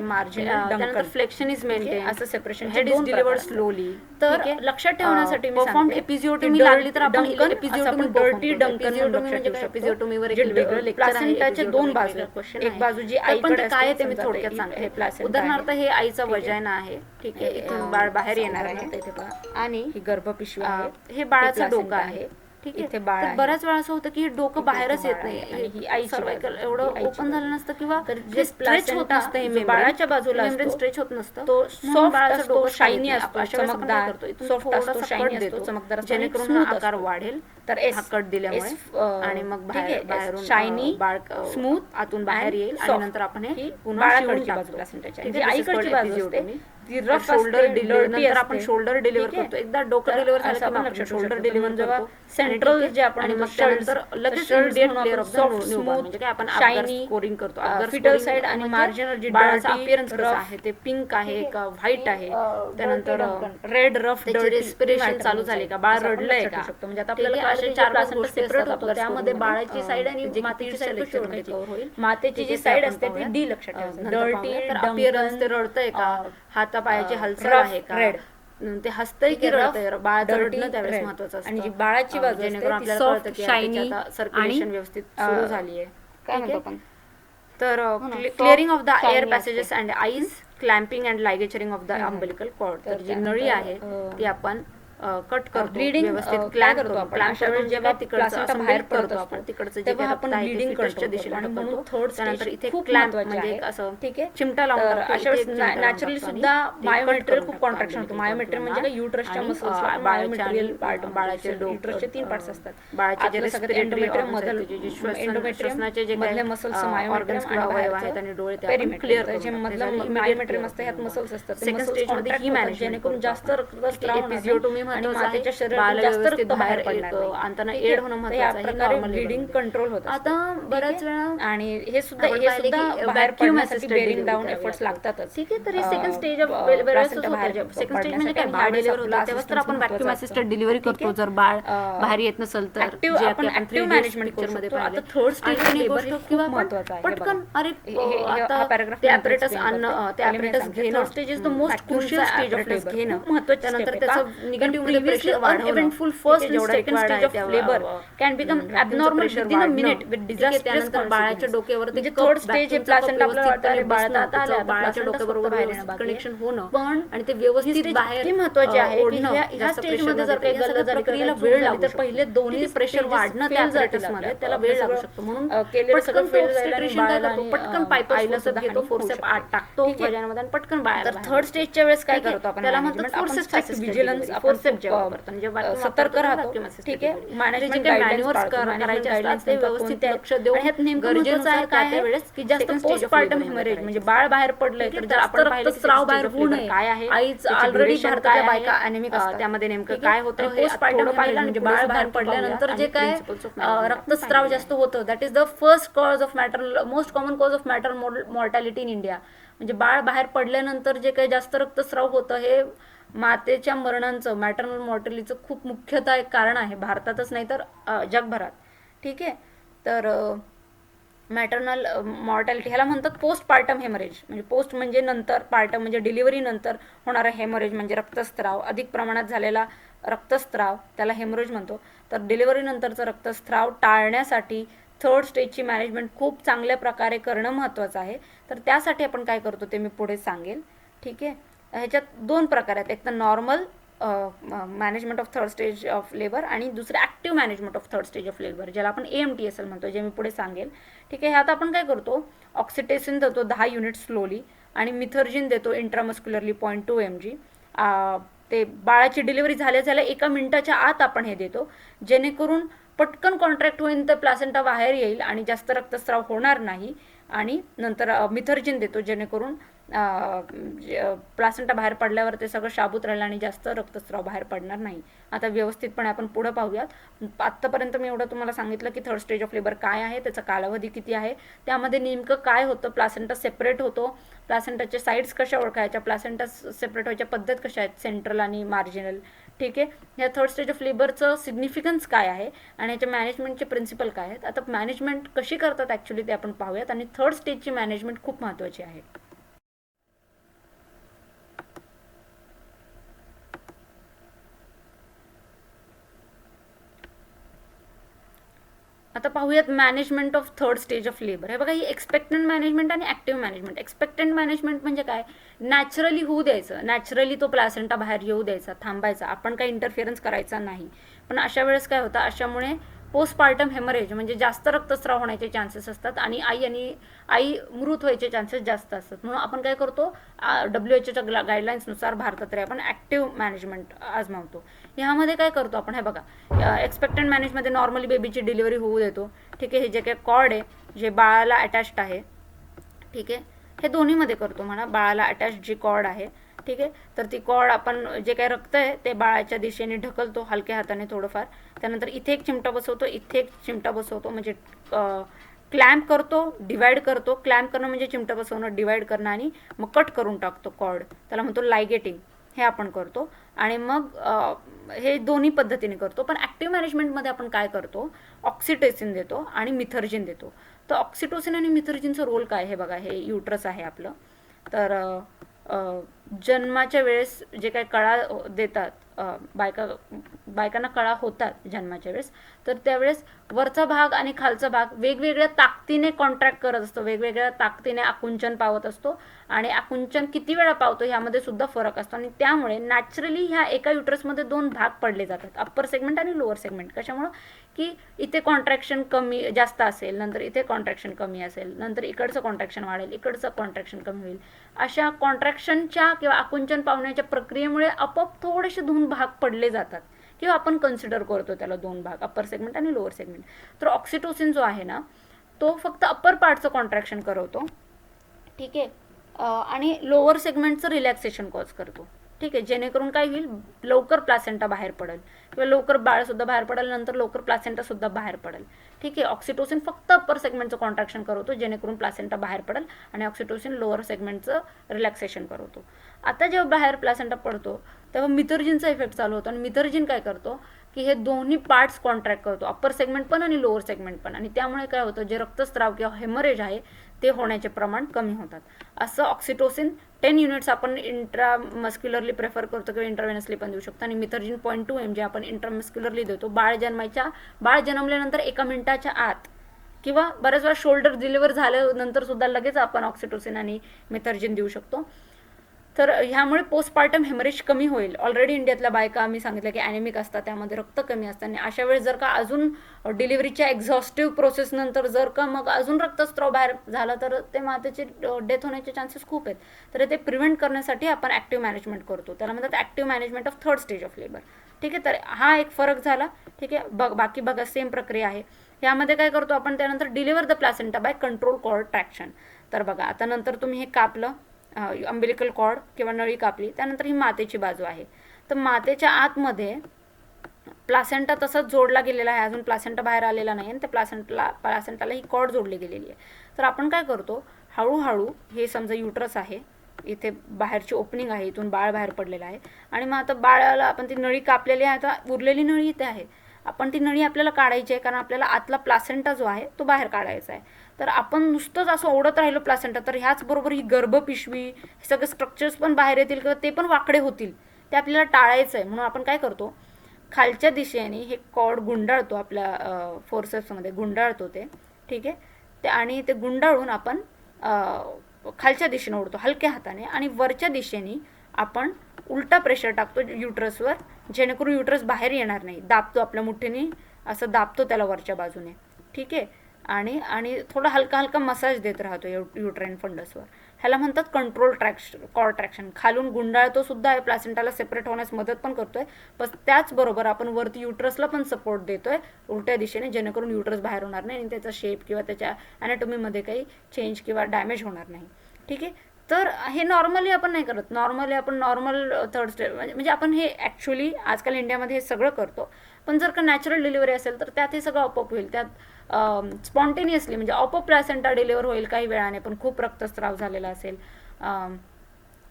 त्यानंतर फ्लेक्शन इज मेंटेन, असं separation, head is delivered slowly. तर लक्षात ठेवण्यासाठी मी परफॉर्म एपिजिओटोमी लागली तर आपण एपिजिओटोमी डर्टी डंकन एपिजिओटोमीवर एक वेगळं लेक्चर आहे. प्लासेंटाच्या दोन बाजू, एक बाजू जी आईकडे काय आहे ते मी असते, थोडक्यात सांगते. उदाहरणार्थ हे आईचा वजायना आहे, ठीक आहे, इथून बाळ बाहेर येणार आहे आणि ही गर्भपिशवी आहे, हे बाळाचं डोकं आहे, ठीक आहे. इथे बाळ तर आहे. बऱ्याच वेळा असं होतं की हे डोकं बाहेरच येत नाही आणि ही आईची सर्वायकल बाजू, एवढं ही आईची ओपन झालं नसतं किंवा तर जे जे स्ट्रेच होत placenta नसतं, हे जो membrane, बाळाच्या बाजूला membrane असतो, स्ट्रेच होत नसतं, तो म्हणून सॉफ्ट बाळाचं असतो, डोकं शायनी खाली असतो, अशा वेळेस आपण काय चमकदार, करतो, इथून सॉफ्ट थोडासा असतो, कट शायनी देतो, असतो, चमकदार असतो, जेणेकरून smooth हा आकार असतो. वाढेल. तर हा कट दिल्यामुळे आणि मग बाहेरून शायनी, बाळ स्मूथ आतून बाहेर येईल आणि नंतर आपण हे पुन्हा बाळाकडची शिवून बाजू टाकतो. प्लासेंटाची, ठीक जी आहे, आईकडची बाजू असते ती रफ शोल्डर असते, डिलिव्हर dirty नंतर आपण असते. शोल्डर डिलिव्हर ठीक आहे? करतो. एकदा डोकं तर डिलिव्हर असं झालं की आपण आपण लक्षात शोल्डर ठेवू शकतो. डिलिव्हर जेव्हा करतो. central आणि जे आपण आणि मग म्हणतो, त्यानंतर shells, लगेच तर immediate म्हणून layer आपण of the soft, newborn, smooth, म्हणजे काय आपण shiny, स्कोरिंग करतो. fetal side आणि marginal जी बाळाचा dirty, appearance कसा rough, आहे, ते पिंक आहे का व्हाईट आहे, त्यानंतर रेड रफ त्याची रेस्पिरेशन चालू झाली का, बाळ रडलंय का, म्हणजे आता ठीक आहे, आपल्याला असे 4-5 गोष्टी सेपरेट असतात होतो, त्यामध्ये बाळाची साईड आणि मातेची साईड कव्हर होईल. ठीक मातेची आहे, जी ते साईड आपण असते ती पाहूया. डी लक्षात ठेवायचं. नंतर पाहूया. तर appearance, ते रडतंय का, हातापायाची हालचाल rough आहे का, red. ते हसतंय की रडतंय, बाळाचं dirty रडणं त्यावेळेस red. महत्वाचं असतं. आणि जी बाळाची बाजू असते जेणेकरून ती आपल्याला soft, कळतं की shiny सर्क्युलेशन आणि, व्यवस्थित सुरू झाली आहे. काय ठीक म्हणतो आहे? आपण तर soft, clearing of the air shiny passages and eyes, clamping and ligaturing of the umbilical cord. तर जी नळी आहे ती आपण कट करतो, ब्लिडिंग व्यवस्थित काय क्लॅम्प करतो करतो. आपण क्लॅम्प अशा करून वेळेस जेव्हा जेव्हा तिकडचं placenta असं बाहेर milk पडत करतो असतो, आपण, तिकडचं जे तेव्हा काही आपण रक्त आहे ते bleeding fetusच्या control दिशेने करतो. आणि ढकलतो. म्हणून third त्यानंतर stage इथे खूप क्लॅम्प महत्त्वाची म्हणजे आहे. एक असं ठीक आहे? चिमटा लावून तर टाकतो, अशा इथे वेळेस एक चिमटा लावून नॅचरली टाकतो आणि सुद्धा ते मायोमेट्रियल cut खूप करून कॉन्ट्रॅक्शन टाकतो. होतो. मायोमेट्रियल म्हणजे काय, युट्रसच्या आणि, मसल्स बाळाच्या मायोमेट्रियल पार्ट, बाळाचे युट्रसचे 3 पार्ट्स असतात. बाळाचे जे आतलं सगळं respiratory एंडोमेट्रियम organs आहेत, मधलं जे एंडोमेट्रियम श्वसनाचे जे मधले काही मसल्स organs मायोमेट्रियम किंवा आणि अवयव आहेत बाहेरचं आणि डोळे ते आपण पेरिमेट्रियम. clear त्याचे करून टाकतो. मधलं त्याला मायोमेट्रियम immediate असतं, ह्यात clear मसल्स असतात. ते Second muscles stage मध्ये contract ही होतात, management जेणेकरून करतो जास्त आपण. रक्तस्राव होणार नाही एपिजिओटोमी आणि महत्त्वाचं आहे. मातेच्या शरीरात बाळाला जास्त व्यवस्थित रक्त बाहेर बाहेर पडणार नाही. आणताना ठीक आहे? एड होणं तर महत्त्वाचं आहे. या हे प्रकारे normal ब्लिडिंग level. कंट्रोल होत असतं. आता बऱ्याच ठीक आहे? वेळा आणि हे सुद्धा आपण हे पाहिले सुद्धा की बाहेर vacuum पडण्यासाठी assisted बेरिंग delivery डाऊन करावी एफर्ट्स लागतात. लागतातच. ठीक आहे, तर हे सेकंड स्टेज ऑफ placenta वेळेस बाहेर सेकंड स्टेज म्हणजे काय, पडण्यासाठी बाळ डिलिव्हर होतं आपला तेव्हाच तर आपण assistance व्हॅक्यूम महत्त्वाचं असिस्टेड असतं. डिलिव्हरी ठीक करतो आहे? जर बाळ बाहेर येत नसेल तर. Active- जे आपण आपण active 3D management करू picture मध्ये शकतो. पाहिले. आता third stage आणि labor गोष्ट हे खूप किंवा आपण महत्त्वाचं आहे. पटकन अरे हा आता paragraph ते मी apparatus explain आणणं, करते. ते पहिले मी apparatus सांगते. घेणं, Third stage is the most vacuum चा crucial stage of apparatus labor. घेणं, खूप महत्त्वाची त्यानंतर step आहे. त्याचं का? निगेटिव्ह When previously प्रेशर वाढवणं, uneventful first and जेवढं second required stage आहे of तेवढं labor can become vacuum चं abnormal pressure within a वाढणं. minute with ठीक आहे, disastrous त्यानंतर बाळाच्या consequences. डोक्यावर ते म्हणजे cup third stage हे vacuum चा placenta आपल्याला व्यवस्थित वाटतं, अरे बसणं, बाळात आता त्याचं आलं, आता बाळाच्या placenta डोक्याबरोबर फक्त बाहेर येणं व्यवस्थित बाकी आहे. कनेक्शन होणं पण आणि ते ही व्यवस्थित stage बाहेर इतकी महत्त्वाची आहे की ओढणं, ह्या जास्त स्टेज pressure मध्ये जर काही मध्ये या सगळ्या गल्लत झाली, प्रक्रियेला काही वेळ चूक लागू झाली, तर शकतो. पहिले दोन्ही किती प्रेशर stages वाढणं त्या fail जातील apparatus मध्ये, आपल्या. त्याला वेळ लागू सगळं, शकतो. म्हणून केलेलं पटकन सगळं तो fail जाईल आणि obstetrician काय बाळाला करतो, आणि, पटकन पायपर आईला फोर्सेप सुद्धा घेतो, हानी होऊ फोर्सेप शकते. आत टाकतो ठीक आहे? वजनामध्ये आणि पटकन बाहेर तर बाहेर थर्ड स्टेजच्या वेळेस काय ठीक आहे? करतो आपण त्याला management? म्हणतात आपण forces strict assisted vigilance, delivery. आपण forceps जेव्हा खूप, वापरतो. म्हणजे vacuum सतर्क वापरतो, राहतो. vacuum assisted ठीक आहे? delivery. Management जे काही guidelines manuals पाळतो. करायचे Management असतात guidelines ते नेमकं व्यवस्थित कोणते आहेत? लक्ष देऊन आणि ह्यात नेमकं गरजेनुसार महत्त्वाचं आहे काय त्या आहे? वेळेस की जास्त second stage of postpartum labor मध्ये हेमरेज करायचं. म्हणजे बाळ बाहेर पडलंय ठीक आहे, तर तर जास्त आपण पाहिलं की रक्तस्राव stage बाहेर of होऊ labor नये. काय आहे, आईच त्याची ऑलरेडी duration भारताच्या काय बायका आहे, अनेमिक असतात. त्यामध्ये नेमकं ठीक आहे? काय होतं आणि हे postpartum थोडं पाहिलं hemorrhage आणि म्हणजे बाळ बाहेर पुढे पडल्यानंतर पाहूया जे आणि काय principles of management रक्तस्राव पाहूया. जास्त होतं, that is the first cause of maternal most common cause of maternal mortality in India. म्हणजे बाळ बाहेर पडल्यानंतर जे काही जास्त रक्तस्राव होतं हे मातेच्या मरणांचं, मॅटर्नल मॉर्टॅलिटीचं खूप मुख्यतः एक कारण आहे, भारतातच नाही तर जगभरात. ठीक आहे? तर मॅटर्नल मॉर्टॅलिटी ह्याला म्हणतात पोस्ट पार्टम हेमरेज. म्हणजे पोस्ट म्हणजे नंतर, पार्टम म्हणजे डिलिव्हरी नंतर होणारा हेमरेज म्हणजे रक्तस्राव, अधिक प्रमाणात झालेला रक्तस्राव त्याला हेमरेज म्हणतो. तर डिलिव्हरी नंतरचा रक्तस्राव टाळण्यासाठी थर्ड स्टेजची मॅनेजमेंट खूप चांगल्या प्रकारे करणं महत्त्वाचं आहे. तर त्यासाठी आपण काय करतो ते मी पुढे सांगेल. ठीक आहे? ह्याच्यात 2 प्रकार आहेत, एक तर normal management of third stage of labour आणि दुसरं active management of third stage of labour, ज्याला आपण AMTSL म्हणतो, जे मी पुढे सांगेल. ठीक आहे? ह्यात आपण काय करतो, ऑक्सिटेसिन देतो 10 युनिट स्लोली आणि मिथर्जिन देतो इंट्रामस्क्युलरली 0.2 mg. ते बाळाची डिलिव्हरी झाल्या 1 मिनिटाच्या आत आपण हे देतो, जेणेकरून पटकन कॉन्ट्रॅक्ट होईल तर प्लासेंटा बाहेर येईल आणि जास्त रक्तस्राव होणार नाही. आणि नंतर मिथर्जिन देतो जेणेकरून प्लासेंटा बाहेर पडल्यावर ते सगळं शाबूत राहिलं आणि जास्त रक्तस्राव बाहेर पडणार नाही. आता व्यवस्थितपणे आपण पुढे पाहूयात. आत्तापर्यंत मी एवढं तुम्हाला सांगितलं की थर्ड स्टेज ऑफ लेबर काय आहे, त्याचा कालावधी किती आहे, त्यामध्ये नेमकं काय होतं, प्लासेंटा सेपरेट होतो, प्लासेंटाचे साईड्स कशा ओळखायच्या, प्लासेंटा सेपरेट व्हायच्या पद्धत कशा आहेत, सेंट्रल आणि मार्जिनल. ठीक आहे, ह्या थर्ड स्टेज ऑफ लेबरचं सिग्निफिकन्स काय आहे आणि याच्या मॅनेजमेंटचे प्रिन्सिपल काय आहेत. आता मॅनेजमेंट कशी करतात ॲक्च्युली ते आपण पाहूयात, आणि थर्ड स्टेजची मॅनेजमेंट खूप महत्त्वाची आहे. आता पाहूयात management of third stage of labour. हे बघा, ही एक्सपेक्टंट मॅनेजमेंट आणि ॲक्टिव्ह मॅनेजमेंट. एक्सपेक्टंट मॅनेजमेंट म्हणजे काय, नॅचरली होऊ द्यायचं, नॅचरली तो प्लासेंटा बाहेर येऊ द्यायचा, थांबायचा, आपण काही इंटरफिअरन्स करायचा नाही. पण अशा वेळेस काय होतं, अशामुळे पोस्टपार्टम हेमरेज म्हणजे जास्त रक्तस्राव होण्याचे चान्सेस असतात आणि आई मृत व्हायचे चान्सेस जास्त असतात. म्हणून आपण काय करतो, WHO च्या गाईडलाईन्सनुसार भारतात तरी आपण ॲक्टिव्ह मॅनेजमेंट आजमावतो. ह्यामध्ये काय करतो आपण, हे बघा, एक्सपेक्टंट मॅनेजमध्ये नॉर्मली बेबीची डिलिव्हरी होऊ देतो. ठीक आहे, हे जे काही कॉर्ड आहे जे बाळाला अटॅच्ड आहे, ठीक आहे, हे दोन्हीमध्ये करतो म्हणा, बाळाला अटॅच जी कॉर्ड आहे, ठीक आहे, तर ती कॉर्ड आपण जे काही रक्त आहे ते बाळाच्या दिशेने ढकलतो हलक्या हाताने थोडंफार. त्यानंतर इथे एक चिमटा बसवतो, इथे एक चिमटा बसवतो, म्हणजे क्लॅम्प करतो, डिवाइड करतो. क्लॅम्प करणं म्हणजे चिमटा बसवणं, डिवाइड करणं, आणि मग कट करून टाकतो कॉर्ड, त्याला म्हणतो लायगेटिंग. हे आपण करतो आणि मग हे दोन्ही पद्धतीने करतो. पण ॲक्टिव्ह मॅनेजमेंटमध्ये आपण काय करतो, ऑक्सिटोसिन देतो आणि मिथर्जिन देतो. तर ऑक्सिटोसिन आणि मिथर्जिनचा रोल काय, हे बघा, हे युट्रस आहे आपलं. तर जन्माच्या वेळेस जे काही कळा देतात, बायकांना कळा होतात जन्माच्या वेळेस, तर त्यावेळेस वरचा भाग आणि खालचा भाग वेगवेगळ्या ताकदीने कॉन्ट्रॅक्ट करत असतो, वेगवेगळ्या ताकदीने आकुंचन पावत असतो, आणि आकुंचन किती वेळा पावतो ह्यामध्ये सुद्धा फरक असतो. आणि त्यामुळे नॅचरली ह्या एका युट्रसमध्ये दोन भाग पडले जातात, अप्पर सेगमेंट आणि लोअर सेगमेंट. कशामुळं की इथे कॉन्ट्रॅक्शन कमी जास्त असेल, नंतर इथे कॉन्ट्रॅक्शन कमी असेल, नंतर इकडचं कॉन्ट्रॅक्शन वाढेल, इकडचं कॉन्ट्रॅक्शन कमी होईल. अशा कॉन्ट्रॅक्शनच्या किंवा आकुंचन पावण्याच्या प्रक्रियेमुळे आपोआप थोडेसे दोन भाग पडले जातात, किंवा आपण कन्सिडर करतो त्याला दोन भाग, अप्पर सेगमेंट आणि लोअर सेगमेंट. तर ऑक्सिटोसिन जो आहे ना, तो फक्त अप्पर पार्टचं कॉन्ट्रॅक्शन करवतो, ठीक आहे, आणि लोअर सेगमेंटचं रिलॅक्सेशन कॉज करतो. ठीक आहे, जेणेकरून काय होईल, लवकर प्लासेंटा बाहेर पडेल, किंवा लवकर बाळसुद्धा बाहेर पडेल, नंतर लवकर प्लासेंटासुद्धा बाहेर पडेल. ठीक आहे, ऑक्सिटोसिन फक्त अप्पर सेगमेंटचं कॉन्ट्रॅक्शन करवतो, जेणेकरून प्लासेंटा बाहेर पडेल, आणि ऑक्सिटोसिन लोअर सेगमेंटचं रिलॅक्सेशन करवतो. आता जेव्हा बाहेर प्लासेंटा पडतो तेव्हा मिथर्जिनचा इफेक्ट चालू होतो, आणि मिथर्जिन काय करतो की हे दोन्ही पार्ट्स कॉन्ट्रॅक्ट करतो, अप्पर सेगमेंट पण आणि लोअर सेगमेंट पण, आणि त्यामुळे काय होतं, जे रक्तस्राव किंवा हेमरेज आहे ते होण्याचे प्रमाण कमी होतात. असं ऑक्सिटोसिन 10 युनिट्स आपण इंट्रामस्क्युलरली प्रेफर करतो किंवा इंट्राव्हेनसली पण देऊ शकतो, आणि मिथर्जिन 0.2 mg आपण इंट्रामस्क्युलरली देतो. बाळ जन्मल्यानंतर 1 मिनिटाच्या आत, किंवा बऱ्याच वेळा शोल्डर डिलिव्हर झाल्यानंतर सुद्धा लगेच आपण ऑक्सिटोसिन आणि मिथर्जिन देऊ शकतो. तर ह्यामुळे पोस्टपार्टम हेमरेज कमी होईल. ऑलरेडी इंडियातल्या बायका आम्ही सांगितलं की ॲनेमिक असतात, त्यामध्ये रक्त कमी असतं, आणि अशा वेळेस जर का अजून डिलिव्हरीच्या एक्झॉस्टिव्ह प्रोसेसनंतर जर का मग अजून रक्तस्राव बाहेर झाला तर ते मातेची डेथ होण्याचे चान्सेस खूप आहेत. तर ते प्रिव्हेंट करण्यासाठी आपण ॲक्टिव्ह मॅनेजमेंट करतो, त्याला म्हणतात active management of third stage of labour. ठीक आहे, तर हा एक फरक झाला. ठीक आहे, बाकी बघा सेम प्रक्रिया आहे. यामध्ये काय करतो आपण, त्यानंतर deliver the placenta by control cord traction. तर बघा, आता नंतर तुम्ही हे कापलं, अंबिलिकल कॉर्ड किंवा नळी कापली, त्यानंतर ही मातेची बाजू आहे. तर मातेच्या आतमध्ये प्लासेंटा तसाच जोडला गेलेला आहे, अजून प्लासेंटा बाहेर आलेला नाही, आणि त्या प्लासेंटाला ही कॉर्ड जोडली गेलेली आहे. तर आपण काय करतो, हळूहळू, हे समजा युट्रस आहे, इथे बाहेरची ओपनिंग आहे, इथून बाळ बाहेर पडलेलं आहे, आणि मग आता बाळाला आपण ती नळी कापलेली आहे, आता उरलेली नळी इथे आहे, आपण ती नळी आपल्याला काढायची आहे, कारण आपल्याला आतला प्लासेंटा जो आहे तो बाहेर काढायचा आहे. तर आपण नुसतंच असं ओढत राहिलो प्लासेंटा, तर ह्याचबरोबर ही गर्भपिशवी, हे सगळे स्ट्रक्चर्स पण बाहेर येतील किंवा ते पण वाकडे होतील, ते आपल्याला टाळायचं आहे. म्हणून आपण काय करतो, खालच्या दिशेने हे कॉर्ड गुंडाळतो, आपल्या फोर्सेप्समध्ये गुंडाळतो ते. ठीक आहे, ते आणि ते गुंडाळून आपण खालच्या दिशेने ओढतो हलक्या हाताने, आणि वरच्या दिशेने आपण उलटा प्रेशर टाकतो युट्रसवर, जेणेकरून युट्रस बाहेर येणार नाही. दाबतो आपल्या मुठीने, असं दाबतो त्याला वरच्या बाजूने. ठीक आहे, आणि थोडा हलका हलका मसाज देत राहतो युट्राइन फंडसवर. ह्याला म्हणतात कंट्रोल कॉर्ड ट्रॅक्शन. खालून गुंडाळतो सुद्धा आहे, प्लासेंटाला सेपरेट होण्यास मदत पण करतोय, पण त्याचबरोबर आपण वरती युट्रसला पण सपोर्ट देतोय उलट्या दिशेने, जेणेकरून युट्रस बाहेर होणार नाही आणि त्याचा शेप किंवा त्याच्या ॲनाटॉमीमध्ये काही चेंज किंवा डॅमेज होणार नाही. ठीक आहे, तर हे नॉर्मली आपण नाही करत. नॉर्मली आपण नॉर्मल थर्ड स्टेज म्हणजे आपण हे ॲक्च्युली आजकाल इंडियामध्ये हे सगळं करतो. पण जर का नॅचरल डिलिव्हरी असेल तर त्यात हे सगळं आपोआप होईल. त्यात स्पॉन्टेनियसली म्हणजे आपोआप प्लॅसेंटा डिलिव्हर होईल काही वेळाने, पण खूप रक्तस्राव झालेला असेल.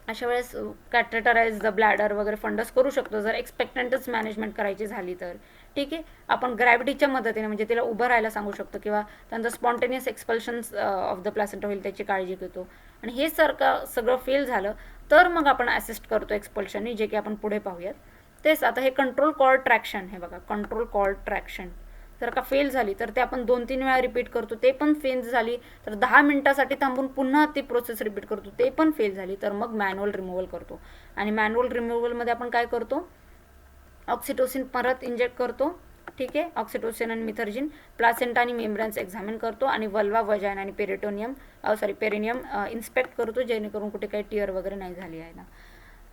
अशा वेळेस कॅथेटराइज द ब्लॅडर वगैरे फंडस करू शकतो जर एक्सपेक्टंटच मॅनेजमेंट करायची झाली तर. ठीक आहे, आपण ग्रॅव्हिटीच्या मदतीने म्हणजे तिला उभं राहायला सांगू शकतो किंवा त्यांचं स्पॉन्टेनियस एक्सपल्शन्स ऑफ द प्लॅसेंटा होईल त्याची काळजी घेतो. आणि हे सगळं फेल झालं तर मग आपण असिस्ट करतो एक्सपल्शननी, जे की आपण पुढे पाहूयात. तेच आता हे कंट्रोल कॉर्ड ट्रॅक्शन, हे बघा कंट्रोल कॉर्ड ट्रॅक्शन जर का फेल झाली तर ते आपण 2-3 वेळा रिपीट करतो. ते पण फेल झाली तर 10 मिनिटासाठी थांबून पुन्हा ती प्रोसेस रिपीट करतो. ते पण फेल झाली तर मग मॅन्युअल रिमूव्हल करतो. आणि मॅन्युअल रिमूव्हलमध्ये आपण काय करतो, ऑक्सिटोसिन परत इंजेक्ट करतो. ठीक आहे, ऑक्सिटोसिन आणि मिथर्जिन, प्लासेंटा आणि मेम्ब्रेन्स एक्झामिन करतो आणि वल्वा, वजाइन आणि पेरिनियम इन्स्पेक्ट करतो, जेणेकरून कुठे काही टिअर वगैरे नाही झाली आहे ना.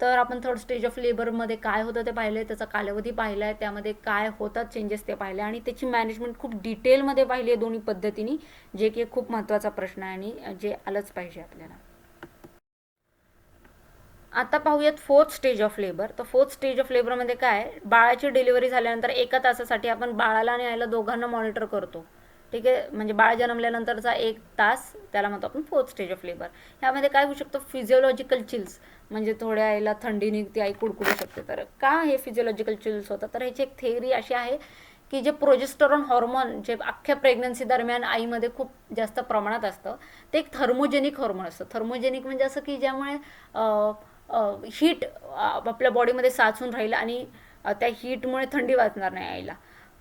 तर आपण थर्ड स्टेज ऑफ लेबरमध्ये काय होतं ते पाहिलं आहे, त्याचा कालावधी पाहिला आहे, त्यामध्ये काय होतात चेंजेस ते पाहिले, आणि त्याची मॅनेजमेंट खूप डिटेलमध्ये पाहिली आहे दोन्ही पद्धतीने, जे की खूप महत्त्वाचा प्रश्न आहे आणि जे आलंच पाहिजे आपल्याला. आता पाहूयात फोर्थ स्टेज ऑफ लेबर. तर फोर्थ स्टेज ऑफ लेबरमध्ये काय, बाळाची डिलिव्हरी झाल्यानंतर 1 तासासाठी आपण बाळाला आणि आईला दोघांना मॉनिटर करतो. ठीक आहे, म्हणजे बाळ जन्मल्यानंतरचा 1 तास त्याला म्हणतो आपण फोर्थ स्टेज ऑफ लेबर. ह्यामध्ये काय होऊ शकतं, फिजिओलॉजिकल चिल्स, म्हणजे थोड्या आईला थंडी निघते, आई कुडकुडू शकते. तर का हे फिजिओलॉजिकल चिल्स होतात, तर ह्याची एक थेअरी अशी आहे की जे प्रोजेस्टेरॉन हॉर्मोन जे अख्ख्या प्रेग्नन्सी दरम्यान आईमध्ये खूप जास्त प्रमाणात असतं, ते एक थर्मोजेनिक हॉर्मोन असतं. थर्मोजेनिक म्हणजे असं की ज्यामुळे हीट आपल्या बॉडीमध्ये साचून राहील आणि त्या हीटमुळे थंडी वाजणार नाही आईला.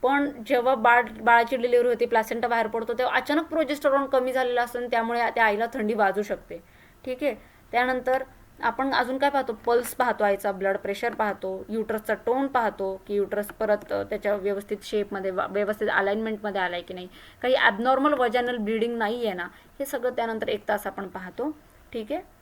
पण जेव्हा बाळाची डिलिव्हरी होते, प्लासेंटा बाहेर पडतो, तेव्हा अचानक प्रोजेस्टेरॉन कमी झालेला असतो आणि त्यामुळे त्या आईला थंडी वाजू शकते. ठीक आहे, त्यानंतर आपण अजून काय पाहतो, पल्स पाहतो आईचा, ब्लड प्रेशर पाहतो, युट्रसचा टोन पाहतो की युट्रस परत त्याच्या व्यवस्थित शेपमध्ये व्यवस्थित अलाइनमेंटमध्ये आला आहे की नाही, काही ॲबनॉर्मल वजानल ब्लिडिंग नाही आहे ना, हे सगळं त्यानंतर 1 तास आपण पाहतो. ठीक आहे,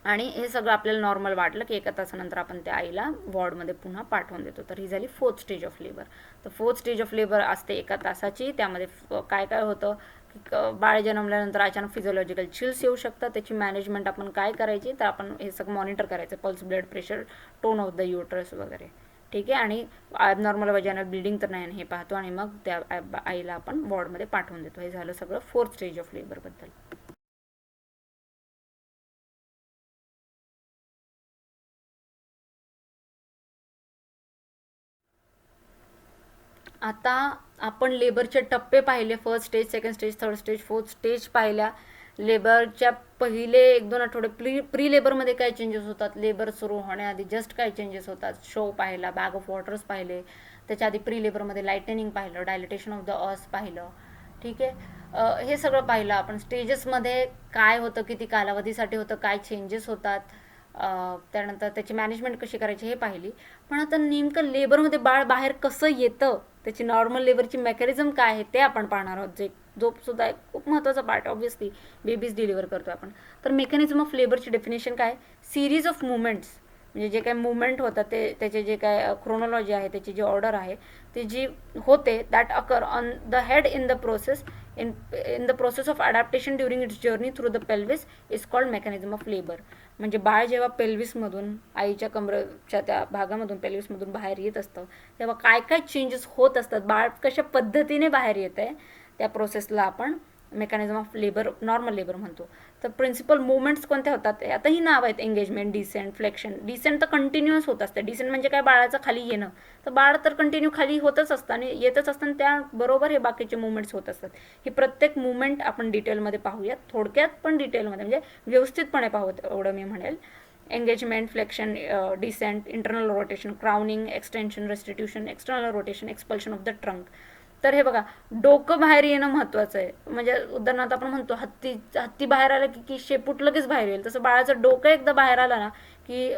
आणि हे सगळं आपल्याला नॉर्मल वाटलं की 1 तासानंतर आपण त्या आईला वॉर्डमध्ये पुन्हा पाठवून देतो. तर ही झाली फोर्थ स्टेज ऑफ लेबर. तर फोर्थ स्टेज ऑफ लेबर असते 1 तासाची. त्यामध्ये काय काय होतं की बाळ जन्मल्यानंतर अचानक फिजिओलॉजिकल चिल्स येऊ शकतात. त्याची मॅनेजमेंट आपण काय करायची, तर आपण हे सगळं मॉनिटर करायचं, pulse, blood pressure, tone of the uterus वगैरे. ठीक आहे, आणि ॲबनॉर्मल वजायनल ब्लिडिंग तर नाही हे पाहतो आणि मग त्या आईला आपण वॉर्डमध्ये पाठवून देतो. हे झालं सगळं फोर्थ स्टेज ऑफ लेबरबद्दल. आता आपण लेबरचे टप्पे पाहिले, first stage, second stage, third stage, fourth stage पाहिल्या. लेबरच्या पहिले 1-2 आठवडे प्री लेबरमध्ये काय चेंजेस होतात, लेबर सुरू होण्याआधी जस्ट काय चेंजेस होतात, शो पाहिला, बॅग ऑफ वॉटर्स पाहिले. त्याच्या आधी प्री लेबरमध्ये लाईटनिंग पाहिलं, डायलिटेशन ऑफ द ऑस पाहिलं. ठीक आहे, हे सगळं पाहिलं आपण. स्टेजेसमध्ये काय होतं, किती कालावधीसाठी होतं, काय चेंजेस होतात, त्यानंतर त्याची मॅनेजमेंट कशी करायची हे पाहिली. पण आता नेमकं लेबरमध्ये बाळ बाहेर कसं येतं, त्याची नॉर्मल लेबरची मेकॅनिझम काय आहे ते आपण पाहणार आहोत, जो सुद्धा एक खूप महत्त्वाचा पार्ट. ऑब्व्हियसली बेबीज डिलिव्हर करतो आपण. तर मेकॅनिझम ऑफ लेबरची डेफिनेशन काय, सिरीज ऑफ मुवमेंट्स, म्हणजे जे काय मुवमेंट होतात ते त्याचे जे काय क्रोनॉलॉजी आहे, त्याची जी ऑर्डर आहे ती जी होते, that occur on the head in the process in the process of adaptation during it's journey through the pelvis is called mechanism of labour. म्हणजे बाळ जेव्हा पेल्विसमधून, आईच्या कमरेच्या त्या भागामधून, पेल्विसमधून बाहेर येत असतं, तेव्हा काय काय चेंजेस होत असतात, बाळ कशा पद्धतीने बाहेर येत आहे, त्या प्रोसेसला आपण mechanism of labour, normal labour म्हणतो. तर प्रिन्सिपल मुवमेंट्स कोणत्या होतात, आताही नाव आहेत, एंगेजमेंट, डिसेंट, फ्लेक्शन. डिसेंट तर कंटिन्युअस होत असतं. डिसेंट म्हणजे काय, बाळाचं खाली येणं. तर बाळ तर कंटिन्यू खाली होतच असतं आणि येतच असतं, त्याबरोबर हे बाकीचे मुवमेंट्स होत असतात. ही प्रत्येक मुवमेंट आपण डिटेलमध्ये पाहूयात, थोडक्यात पण डिटेलमध्ये, म्हणजे व्यवस्थितपणे पाहूयात एवढं मी म्हणेल. Engagement, flexion, descent, internal rotation, crowning, extension, restitution, external rotation, expulsion of the trunk. तर हे बघा, डोकं बाहेर येणं महत्त्वाचं आहे. म्हणजे उदाहरणार्थ आपण म्हणतो हत्ती बाहेर आलं की शेपूट लगेच बाहेर येईल, तसं बाळाचं डोकं एकदा बाहेर आलं ना की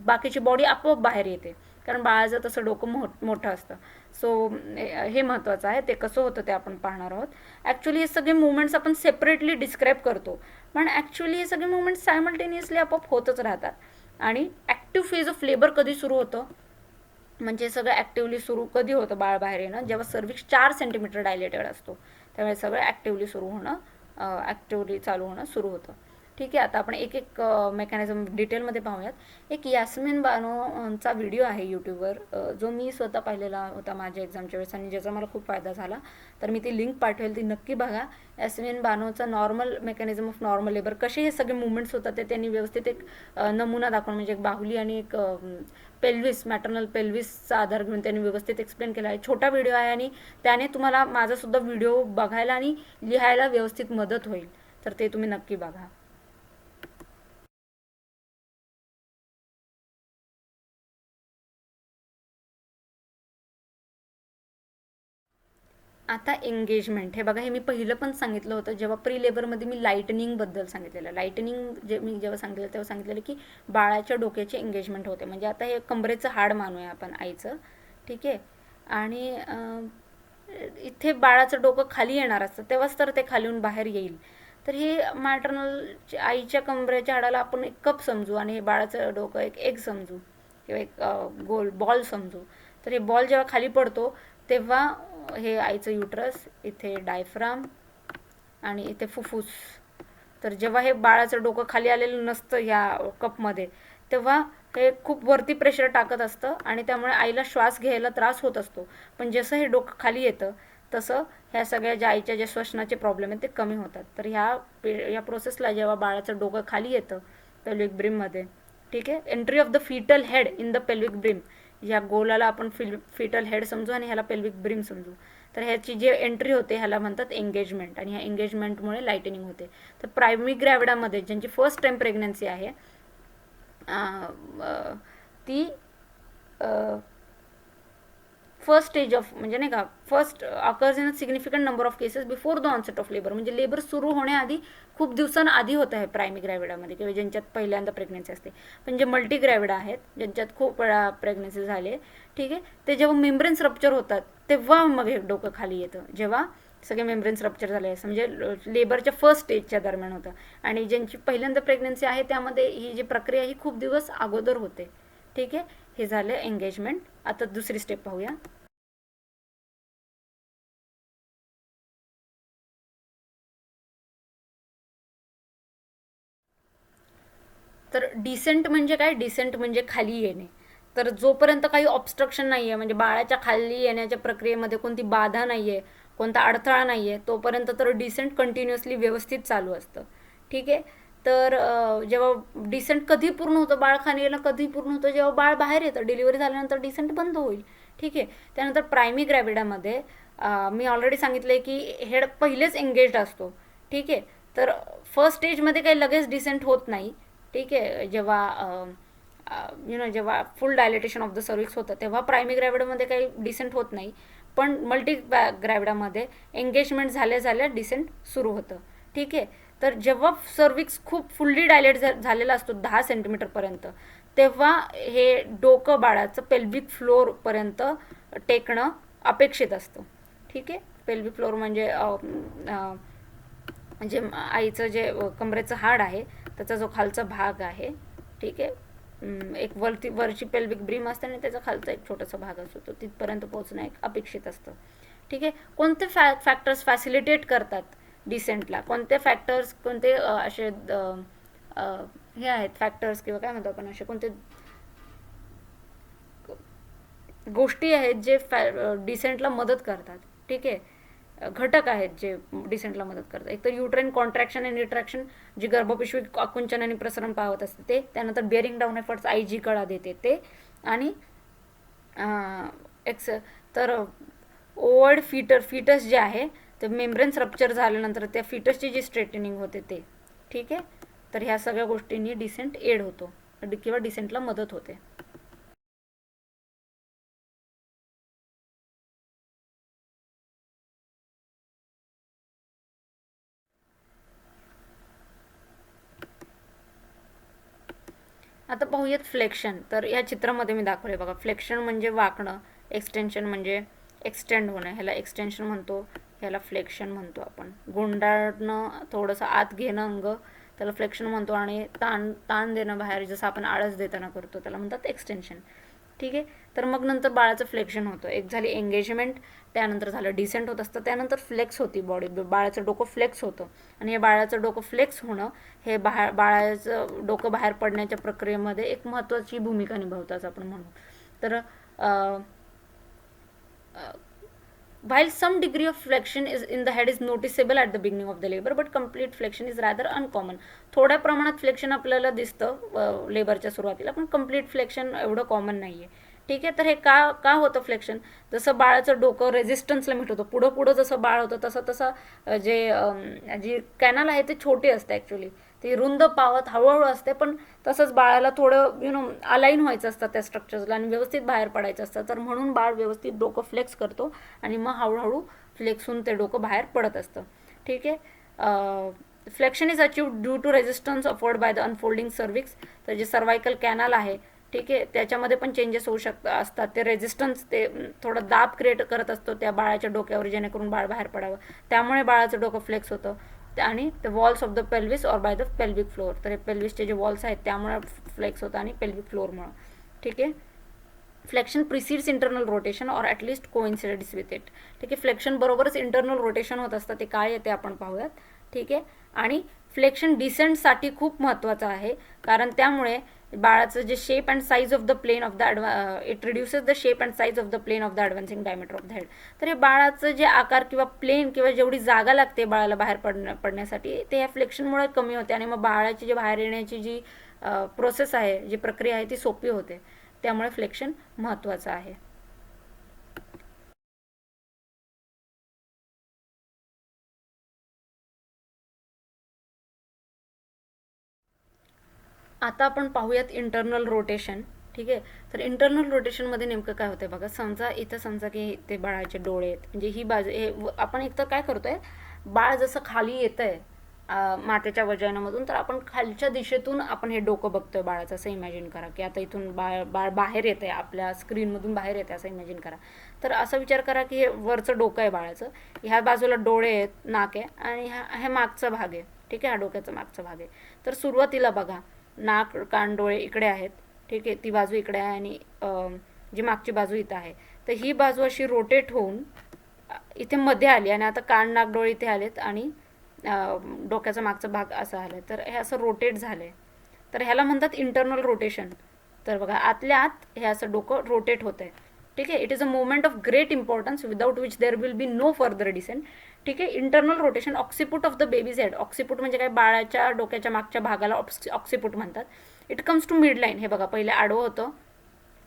बाकीची बॉडी आपोआप बाहेर येते, कारण बाळाचं तसं डोकं मोठं असतं. सो हे महत्त्वाचं आहे. ते कसं होतं ते आपण पाहणार आहोत. ॲक्च्युली हे सगळे मुवमेंट्स आपण सेपरेटली डिस्क्राईब करतो, पण ॲक्च्युली हे सगळे मुवमेंट्स सायमल्टेनियसली आपोआप होतच राहतात. आणि ॲक्टिव्ह फेज ऑफ लेबर कधी सुरू होतं, म्हणजे सगळं ॲक्टिव्हली सुरू कधी होतं बाळ बाहेर येणं, जेव्हा सर्विक्स 4 सेंटीमीटर डायलेटेड असतो, त्यामुळे सगळं ॲक्टिव्हली चालू होणं सुरू होतं. ठीक आहे. आता आपण एक एक मेकॅनिझम डिटेलमध्ये पाहूयात. एक यास्मिन बानोचा व्हिडिओ आहे यूट्यूबवर, जो मी स्वतः पाहिलेला होता माझ्या एक्झामच्या वेळेस आणि ज्याचा मला खूप फायदा झाला. तर मी ती लिंक पाठवेल, ती नक्की बघा. यास्मिन बानोचा normal mechanism of normal labour, कसे हे सगळे मुवमेंट्स होतात ते त्यांनी व्यवस्थित एक नमुना दाखवून, म्हणजे एक बाहुली आणि एक पेल्विस, मॅटर्नल पेल्विसचा आधार घेऊन त्यांनी व्यवस्थित एक्सप्लेन केला आहे. छोटा व्हिडिओ आहे आणि त्याने तुम्हाला माझासुद्धा व्हिडिओ बघायला आणि लिहायला व्यवस्थित मदत होईल. तर ते तुम्ही नक्की बघा. आता एंगेजमेंट, हे बघा, हे मी पहिलं पण सांगितलं होतं जेव्हा प्री लेबरमध्ये मी लाईटनिंगबद्दल सांगितलेलं. लाईटनिंग जे मी जेव्हा सांगितलं तेव्हा सांगितलेलं की बाळाच्या डोक्याची एंगेजमेंट होते. म्हणजे आता हे कमरेचं हाड मानूया आपण आईचं, ठीक आहे. आणि इथे बाळाचं डोकं खाली येणार असतं तेव्हाच तर ते खालीहून बाहेर येईल. तर हे मॅटर्नल आईच्या कमरेच्या हाडाला आपण एक कप समजू आणि हे बाळाचं डोकं एक एग समजू किंवा एक गोल बॉल समजू. तर हे बॉल जेव्हा खाली पडतो तेव्हा हे आईचं युट्रस, इथे डायफ्राम आणि इथे फुफ्फुस. तर जेव्हा हे बाळाचं डोकं खाली आलेलं नसतं ह्या कपमध्ये, तेव्हा हे खूप वरती प्रेशर टाकत असतं आणि त्यामुळे आईला श्वास घ्यायला त्रास होत असतो. पण जसं हे डोकं खाली येतं तसं ह्या सगळ्या ज्या आईच्या ज्या श्वसनाचे प्रॉब्लेम आहेत ते कमी होतात. तर ह्या प्रोसेसला जेव्हा बाळाचं डोकं खाली येतं पेल्विक ब्रीममध्ये, ठीक आहे, entry of the foetal head in the pelvic brim, या गोलाला आपण फिटल हेड समजू आणि ह्याला पेल्विक ब्रीम समजू. तर ह्याची जी एंट्री होते ह्याला म्हणतात एंगेजमेंट आणि ह्या एंगेजमेंटमुळे लाईटनिंग होते. तर प्रायमरी ग्रॅव्हिडामध्ये ज्यांची फर्स्ट टाइम प्रेग्नन्सी आहे ती फर्स्ट स्टेज ऑफ, म्हणजे नाही का, first occurs in a significant number of cases before the onset of labour, म्हणजे लेबर सुरू होण्याआधी खूप दिवसांआधी होतं आहे प्रायमरी ग्रॅव्हिडामध्ये किंवा ज्यांच्यात पहिल्यांदा प्रेग्नन्सी असते. पण जे मल्टी ग्रॅव्हिडा आहेत ज्यांच्यात खूप वेळा प्रेग्नन्सी झाली, ठीक आहे, ते जेव्हा मेम्ब्रेन्स रप्चर होतात तेव्हा मग हे डोकं खाली येतं, जेव्हा सगळे मेम्ब्रेन्स रप्चर झाले असं, म्हणजे लेबरच्या फर्स्ट स्टेजच्या दरम्यान होतं. आणि ज्यांची पहिल्यांदा प्रेग्नन्सी आहे त्यामध्ये ही जी प्रक्रिया ही खूप दिवस अगोदर होते, ठीक आहे. हे झालं एंगेजमेंट. आता दुसरी स्टेप पाहूया. तर डिसेंट म्हणजे काय? डिसेंट म्हणजे खाली येणे. तर जोपर्यंत काही ऑब्स्ट्रक्शन नाही आहे, म्हणजे बाळाच्या खाली येण्याच्या प्रक्रियेमध्ये कोणती बाधा नाही आहे, कोणता अडथळा नाही आहे, तोपर्यंत तर डिसेंट कंटिन्युअसली व्यवस्थित चालू असतं, ठीक आहे. तर जेव्हा डिसेंट कधी पूर्ण होतं, बाळ खाली येणं कधी पूर्ण होतं, जेव्हा बाळ बाहेर येतं, डिलिव्हरी झाल्यानंतर डिसेंट बंद होईल, ठीक आहे. त्यानंतर प्रायमरी ग्रॅव्हिडामध्ये मी ऑलरेडी सांगितलं आहे की हेड पहिलेच एंगेज्ड असतो, ठीक आहे. तर फर्स्ट स्टेजमध्ये काही लगेच डिसेंट होत नाही, ठीक आहे. जेव्हा जेव्हा फुल डायलेटेशन ऑफ द सर्विक्स होतं तेव्हा प्रायमरी ग्रॅव्हिडामध्ये काही डिसेंट होत नाही. पण मल्टी ग्रॅव्हिडामध्ये एंगेजमेंट झाल्या झाल्या डिसेंट सुरू होतं, ठीक आहे. तर जेव्हा सर्विक्स खूप फुल्ली डायलेट झालेला असतो 10 सेंटीमीटरपर्यंत, तेव्हा हे डोकं बाळाचं पेल्विक फ्लोअरपर्यंत टेकणं अपेक्षित असतं, ठीक आहे. पेल्विक फ्लोअर म्हणजे म्हणजे आईचं जे कमरेचं हाड आहे त्याचा जो खालचा भाग आहे, ठीक आहे. एक वरची पेल्विक ब्रीम असते आणि त्याचा खालचा एक छोटासा भाग असतो, तो तिथपर्यंत पोहोचणं एक अपेक्षित असतं, ठीक आहे. कोणते फॅक्टर्स फॅसिलिटेट करतात डिसेंटला, कोणते फॅक्टर्स, कोणते असे हे आहेत फॅक्टर्स किंवा काय म्हणतो आपण, असे कोणते गोष्टी आहेत जे डिसेंटला मदत करतात, ठीक आहे. घटक आहेत जे डिसेंटला मदत करतात. एक तर युट्राइन कॉन्ट्रॅक्शन अँड रिट्रॅक्शन, जी गर्भपिशवी आकुंचन आणि प्रसरण पावत असते ते. त्यानंतर बेअरिंग डाऊन एफर्ट्स, आई जी कळा देते ते. आणि तर ओवर्ड फिटस जे आहे ते मेम्ब्रेन्स रप्चर झाल्यानंतर त्या फिटसची जी स्ट्रेटनिंग होते ते, ठीक आहे. तर ह्या सगळ्या गोष्टींनी डिसेंट एड होतो किंवा डिसेंटला मदत होते. आता पाहूयात फ्लेक्शन. तर या चित्रामध्ये मी दाखवले बघा, फ्लेक्शन म्हणजे वाकणं, एक्सटेन्शन म्हणजे एक्सटेंड होणं, ह्याला एक्सटेन्शन म्हणतो, ह्याला फ्लेक्शन म्हणतो आपण. गुंडाळणं, थोडंसं आत घेणं अंग, त्याला फ्लेक्शन म्हणतो. आणि ताण देणं बाहेर, जसं आपण आळस देताना करतो, त्याला म्हणतात एक्सटेन्शन. ठीक आहे. तर मग नंतर बाळाचं फ्लेक्शन होतं. एक झाली एंगेजमेंट, त्यानंतर झालं डिसेंट होत असतं, त्यानंतर फ्लेक्स होती बॉडी, बाळाचं डोकं फ्लेक्स होतं. आणि हे बाळाचं डोकं फ्लेक्स होणं हे बाळाचं डोकं बाहेर पडण्याच्या प्रक्रियेमध्ये एक महत्त्वाची भूमिका निभावतं असं आपण म्हणू. तर while some degree of flexion is in the head is noticeable at the beginning of the labor, but complete flexion is rather uncommon. थोड्या प्रमाणात फ्लेक्शन आपल्याला दिसतं लेबरच्या सुरुवातीला, पण कम्प्लीट फ्लेक्शन एवढं कॉमन नाही आहे. ठीक आहे. तर हे का का होतं फ्लेक्शन? जसं बाळाचं डोकं रेझिस्टन्सला मीट होतं, पुढं पुढं जसं बाळ होतं तसं तसं जी कॅनल आहे ते छोटी असते ॲक्च्युली, ती रुंद पावत हळूहळू असते, पण तसंच बाळाला थोडं अलाईन व्हायचं असतं त्या स्ट्रक्चर्सला आणि व्यवस्थित बाहेर पडायचं असतं. तर म्हणून बाळ व्यवस्थित डोकं फ्लेक्स करतो आणि मग हळूहळू फ्लेक्स होऊन ते डोकं बाहेर पडत असतं. ठीक आहे. Flexion is achieved due to resistance afford by the unfolding cervix. तर जे सर्वायकल कॅनल आहे, ठीक आहे, त्याच्यामध्ये पण चेंजेस होऊ असतात. ते रेझिस्टन्स ते थोडं दाब क्रिएट करत असतो त्या बाळाच्या डोक्यावर, जेणेकरून बाळ बाहेर पडावं. त्यामुळे बाळाचं डोकं फ्लेक्स होतं. आणि the walls of the pelvis or by the pelvic floor. तर हे पेल्विसचे जे वॉल्स आहेत त्यामुळे फ्लेक्स होतं आणि पेल्विक फ्लोअरमुळं. ठीक आहे. Flexion precedes internal rotation or at least coincidents with it. ठीक आहे. फ्लेक्शन बरोबरच इंटरनल रोटेशन होत असतं. ते काय आहे ते आपण पाहूयात. ठीक आहे. आणि फ्लेक्शन डिसेंटसाठी खूप महत्त्वाचं आहे, कारण त्यामुळे बाळाचं जे shape and size of the plane of the it reduces the shape and size of the plane of the advancing diameter of the head. तर हे बाळाचं जे आकार किंवा प्लेन किंवा जेवढी जागा लागते बाळाला बाहेर पडण्यासाठी ते ह्या फ्लेक्शनमुळे कमी होते आणि मग बाळाची जी बाहेर येण्याची जी प्रोसेस आहे, जी प्रक्रिया आहे ती सोपी होते. त्यामुळे फ्लेक्शन महत्त्वाचं आहे. आता आपण पाहूयात इंटरनल रोटेशन. ठीक आहे. तर इंटरनल रोटेशनमध्ये नेमकं काय होतं बघा. समजा की ते बाळाचे डोळे आहेत, म्हणजे ही बाजू हे आपण एकतर काय करतोय, बाळ जसं खाली येतं आहे मातेच्या वजायनामधून, तर आपण खालच्या दिशेतून आपण हे डोकं बघतोय बाळाचं, असं इमॅजिन करा की आता इथून बाळ बाहेर येतं आहे, आपल्या स्क्रीनमधून बाहेर येतं आहे असं इमॅजिन करा. तर असा विचार करा की हे वरचं डोकं आहे बाळाचं, ह्या बाजूला डोळे आहेत, नाक आहे आणि हे मागचा भाग आहे. ठीक आहे. हा डोक्याचा मागचा भाग आहे. तर सुरुवातीला बघा, नाक, कान, डोळे इकडे आहेत. ठीक आहे. ती बाजू इकडे आहे आणि जी मागची बाजू इथं आहे. तर ही बाजू अशी रोटेट होऊन इथे मध्ये आली आणि आता कान, नाक, डोळे इथे आलेत आणि डोक्याचा मागचा भाग असा आला. तर हे असं रोटेट झालं आहे. तर ह्याला म्हणतात इंटरनल रोटेशन. तर बघा, आतल्या आत हे असं डोकं रोटेट होतं आहे. ठीक आहे. It is a movement of great importance without which there will be no further descent. ठीक आहे. Internal rotation occiput of the baby's head. Occiput म्हणजे काय, बाळाच्या डोक्याच्या मागच्या भागाला ऑक्सिपुट म्हणतात. It comes to mid line. हे बघा, पहिले आडवं होतं,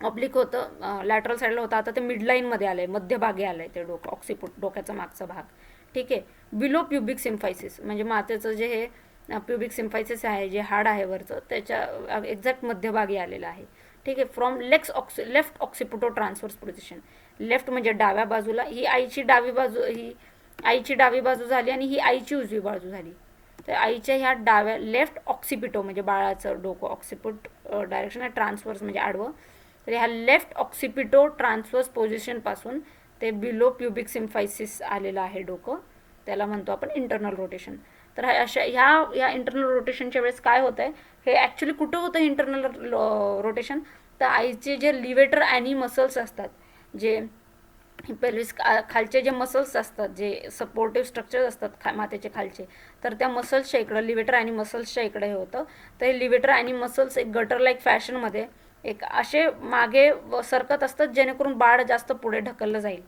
ऑब्लिक होतं, लॅटरल साईडला होतं, आता ते मिड लाईनमध्ये आलं आहे, मध्यभागी आलं आहे ते डोकं, ऑक्सिपुट, डोक्याचा मागचा भाग. ठीक आहे. बिलो प्युबिक सिम्फायसिस म्हणजे मातेचं जे हे प्युबिक सिम्फायसिस आहे, जे हाड आहे वरचं, त्याच्या एक्झॅक्ट मध्यभागी आलेलं आहे. ठीक आहे. From left occipito transverse position. Left म्हणजे डाव्या बाजूला, ही आईची डावी बाजू झाली आणि ही आईची उजवी बाजू झाली. तर आईच्या ह्या डाव्या लेफ्ट ऑक्सिपिटो म्हणजे बाळाचं डोकं, ऑक्सिपुट डायरेक्शन आहे, ट्रान्सफर्स म्हणजे आडवं. तर ह्या लेफ्ट ऑक्सिपिटो ट्रान्सफर्स पोझिशनपासून ते बिलो प्युबिक सिम्फायसिस आलेलं आहे डोकं, त्याला म्हणतो आपण इंटरनल रोटेशन. तर ह्या इंटरनल रोटेशनच्या वेळेस काय होतं आहे, हे ॲक्च्युली कुठं होतं इंटरनल रोटेशन, तर आईचे जे लिव्हेटर ॲनी मसल्स असतात, जे पेल्विस खालचे जे मसल्स असतात, जे सपोर्टिव्ह स्ट्रक्चर्स असतात मातेचे खालचे, तर त्या मसल्सच्या इकडं लिव्हेटर आणि मसल्सच्या इकडे हे होतं. तर हे लिव्हेटर आणि मसल्स एक गटर लाईक फॅशनमध्ये एक असे मागे सरकत असतात, जेणेकरून बाळ जास्त पुढे ढकललं जाईल.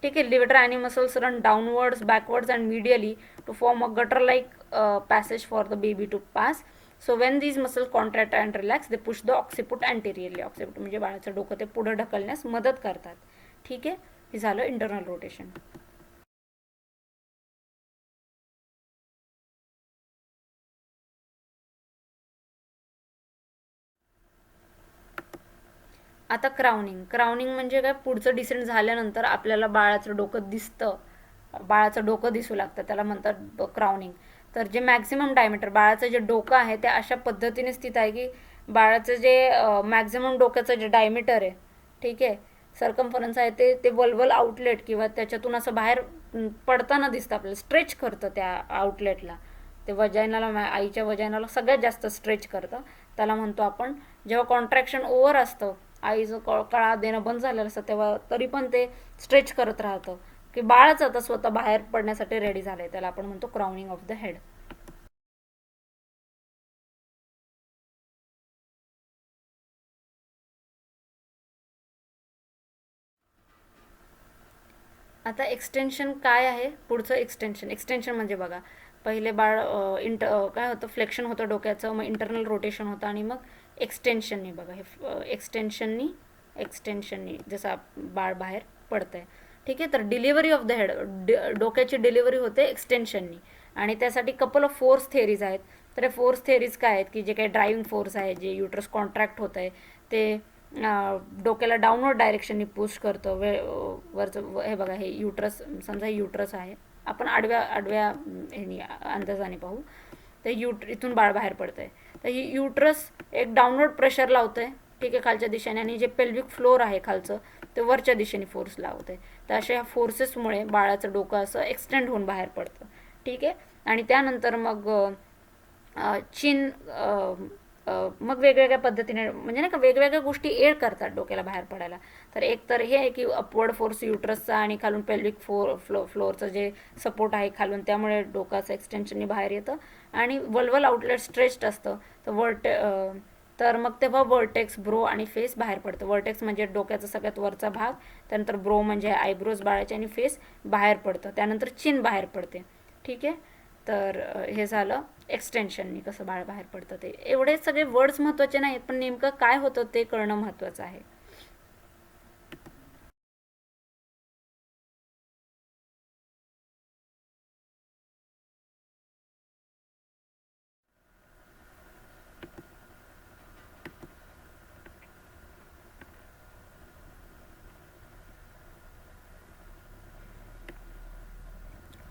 ठीक आहे. लिव्हेटर आणि muscles run downwards, backwards and medially to form a gutter like passage for the baby to pass. So when these muscles contract and relax they push the occiput anteriorly. Occiput म्हणजे बाळाचं डोकं ते पुढे ढकलण्यास मदत करतात. ठीक आहे. हे झालं इंटरनल रोटेशन. आता क्राउनिंग म्हणजे काय, पुढचं डिसेंट झाल्यानंतर आपल्याला बाळाचं डोकं दिसू लागतं, त्याला म्हणतात क्राउनिंग. तर जे मॅक्झिमम डायमीटर बाळाचं जे डोकं आहे ते अशा पद्धतीने स्थित आहे की बाळाचं जे मॅक्झिमम डोक्याचं जे डायमीटर आहे, ठीक आहे, सर्कम्फरन्स आहे, ते वल्वल आउटलेट किंवा त्याच्यातून असं बाहेर पडताना दिसतं आपल्याला, स्ट्रेच करतं त्या आउटलेटला. ते आईच्या वजायनाला सगळ्यात जास्त स्ट्रेच करतं. त्याला म्हणतो आपण, जेव्हा कॉन्ट्रॅक्शन ओव्हर असतं आईचं कळा देणं बंद झालेलं असतं तेव्हा तरी पण ते स्ट्रेच करत राहतं, की बाळच आता स्वतः बाहेर पडण्यासाठी रेडी झालंय. त्याला आपण म्हणतो क्राउनिंग ऑफ द हेड. आता एक्सटेन्शन काय आहे, पुढचं एक्सटेन्शन म्हणजे बघा, पहिले बाळ काय होतं, फ्लेक्शन होतं डोक्याचं, मग इंटरनल रोटेशन होतं आणि मग एक्सटेन्शननी बघा हे एक्सटेन्शननी जसं बाळ बाहेर पडतंय. ठीक आहे, तर डिलिव्हरी ऑफ द हेड, डोक्याची डिलिव्हरी होते एक्सटेन्शननी, आणि त्यासाठी कपल ऑफ फोर्स थेरीज आहेत. तर हे फोर्स थेरीज काय आहेत, की जे काही ड्रायव्हिंग फोर्स आहे, जे युट्रस कॉन्ट्रॅक्ट होत आहे ते डोक्याला डाऊनवर्ड डायरेक्शननी पुश करतं. वरचं हे बघा, हे युट्रस, समजा हे युट्रस आहे, आपण आडव्या आडव्या ह्यानी अंदाजाने पाहू, तर इथून बाळ बाहेर पडतं आहे. तर ही युट्रस एक डाऊनवर्ड प्रेशर लावतं आहे, ठीक आहे, खालच्या दिशेने, आणि जे पेल्विक फ्लोर आहे खालचं ते वरच्या दिशेने फोर्स लावतं आहे. तर अशा ह्या फोर्सेसमुळे बाळाचं डोकं असं एक्सटेंड होऊन बाहेर पडतं. ठीक आहे, आणि त्यानंतर मग चिन मग वेगवेगळ्या पद्धतीने, म्हणजे नाही का, वेगवेगळ्या गोष्टी एड करतात डोक्याला बाहेर पडायला. तर एक तर हे आहे की अपवर्ड फोर्स युट्रसचा आणि खालून पेल्विक फ्लोअरचं जे सपोर्ट आहे खालून, त्यामुळे डोकाचं एक्सटेन्शननी बाहेर येतं. आणि वल्वल आउटलेट स्ट्रेच्ड असतं, तर मग तेव्हा वर्टेक्स, ब्रो आणि फेस बाहेर पडतं. वर्टेक्स म्हणजे डोक्याचा सगळ्यात वरचा भाग, त्यानंतर ब्रो म्हणजे आयब्रोज बाळाचे, आणि फेस बाहेर पडतं, त्यानंतर चिन बाहेर पडते. ठीक आहे, तर हे झालं एक्सटेन्शननी कसं बाळ बाहेर पडतं ते. एवढे सगळे वर्ड्स महत्त्वाचे नाहीत, पण नेमकं काय होतं ते कळणं महत्त्वाचं आहे.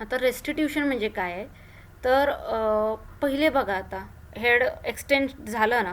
आता रेस्टिट्यूशन म्हणजे काय आहे, तर पहिले बघा, आता हेड एक्सटेंड झालं ना,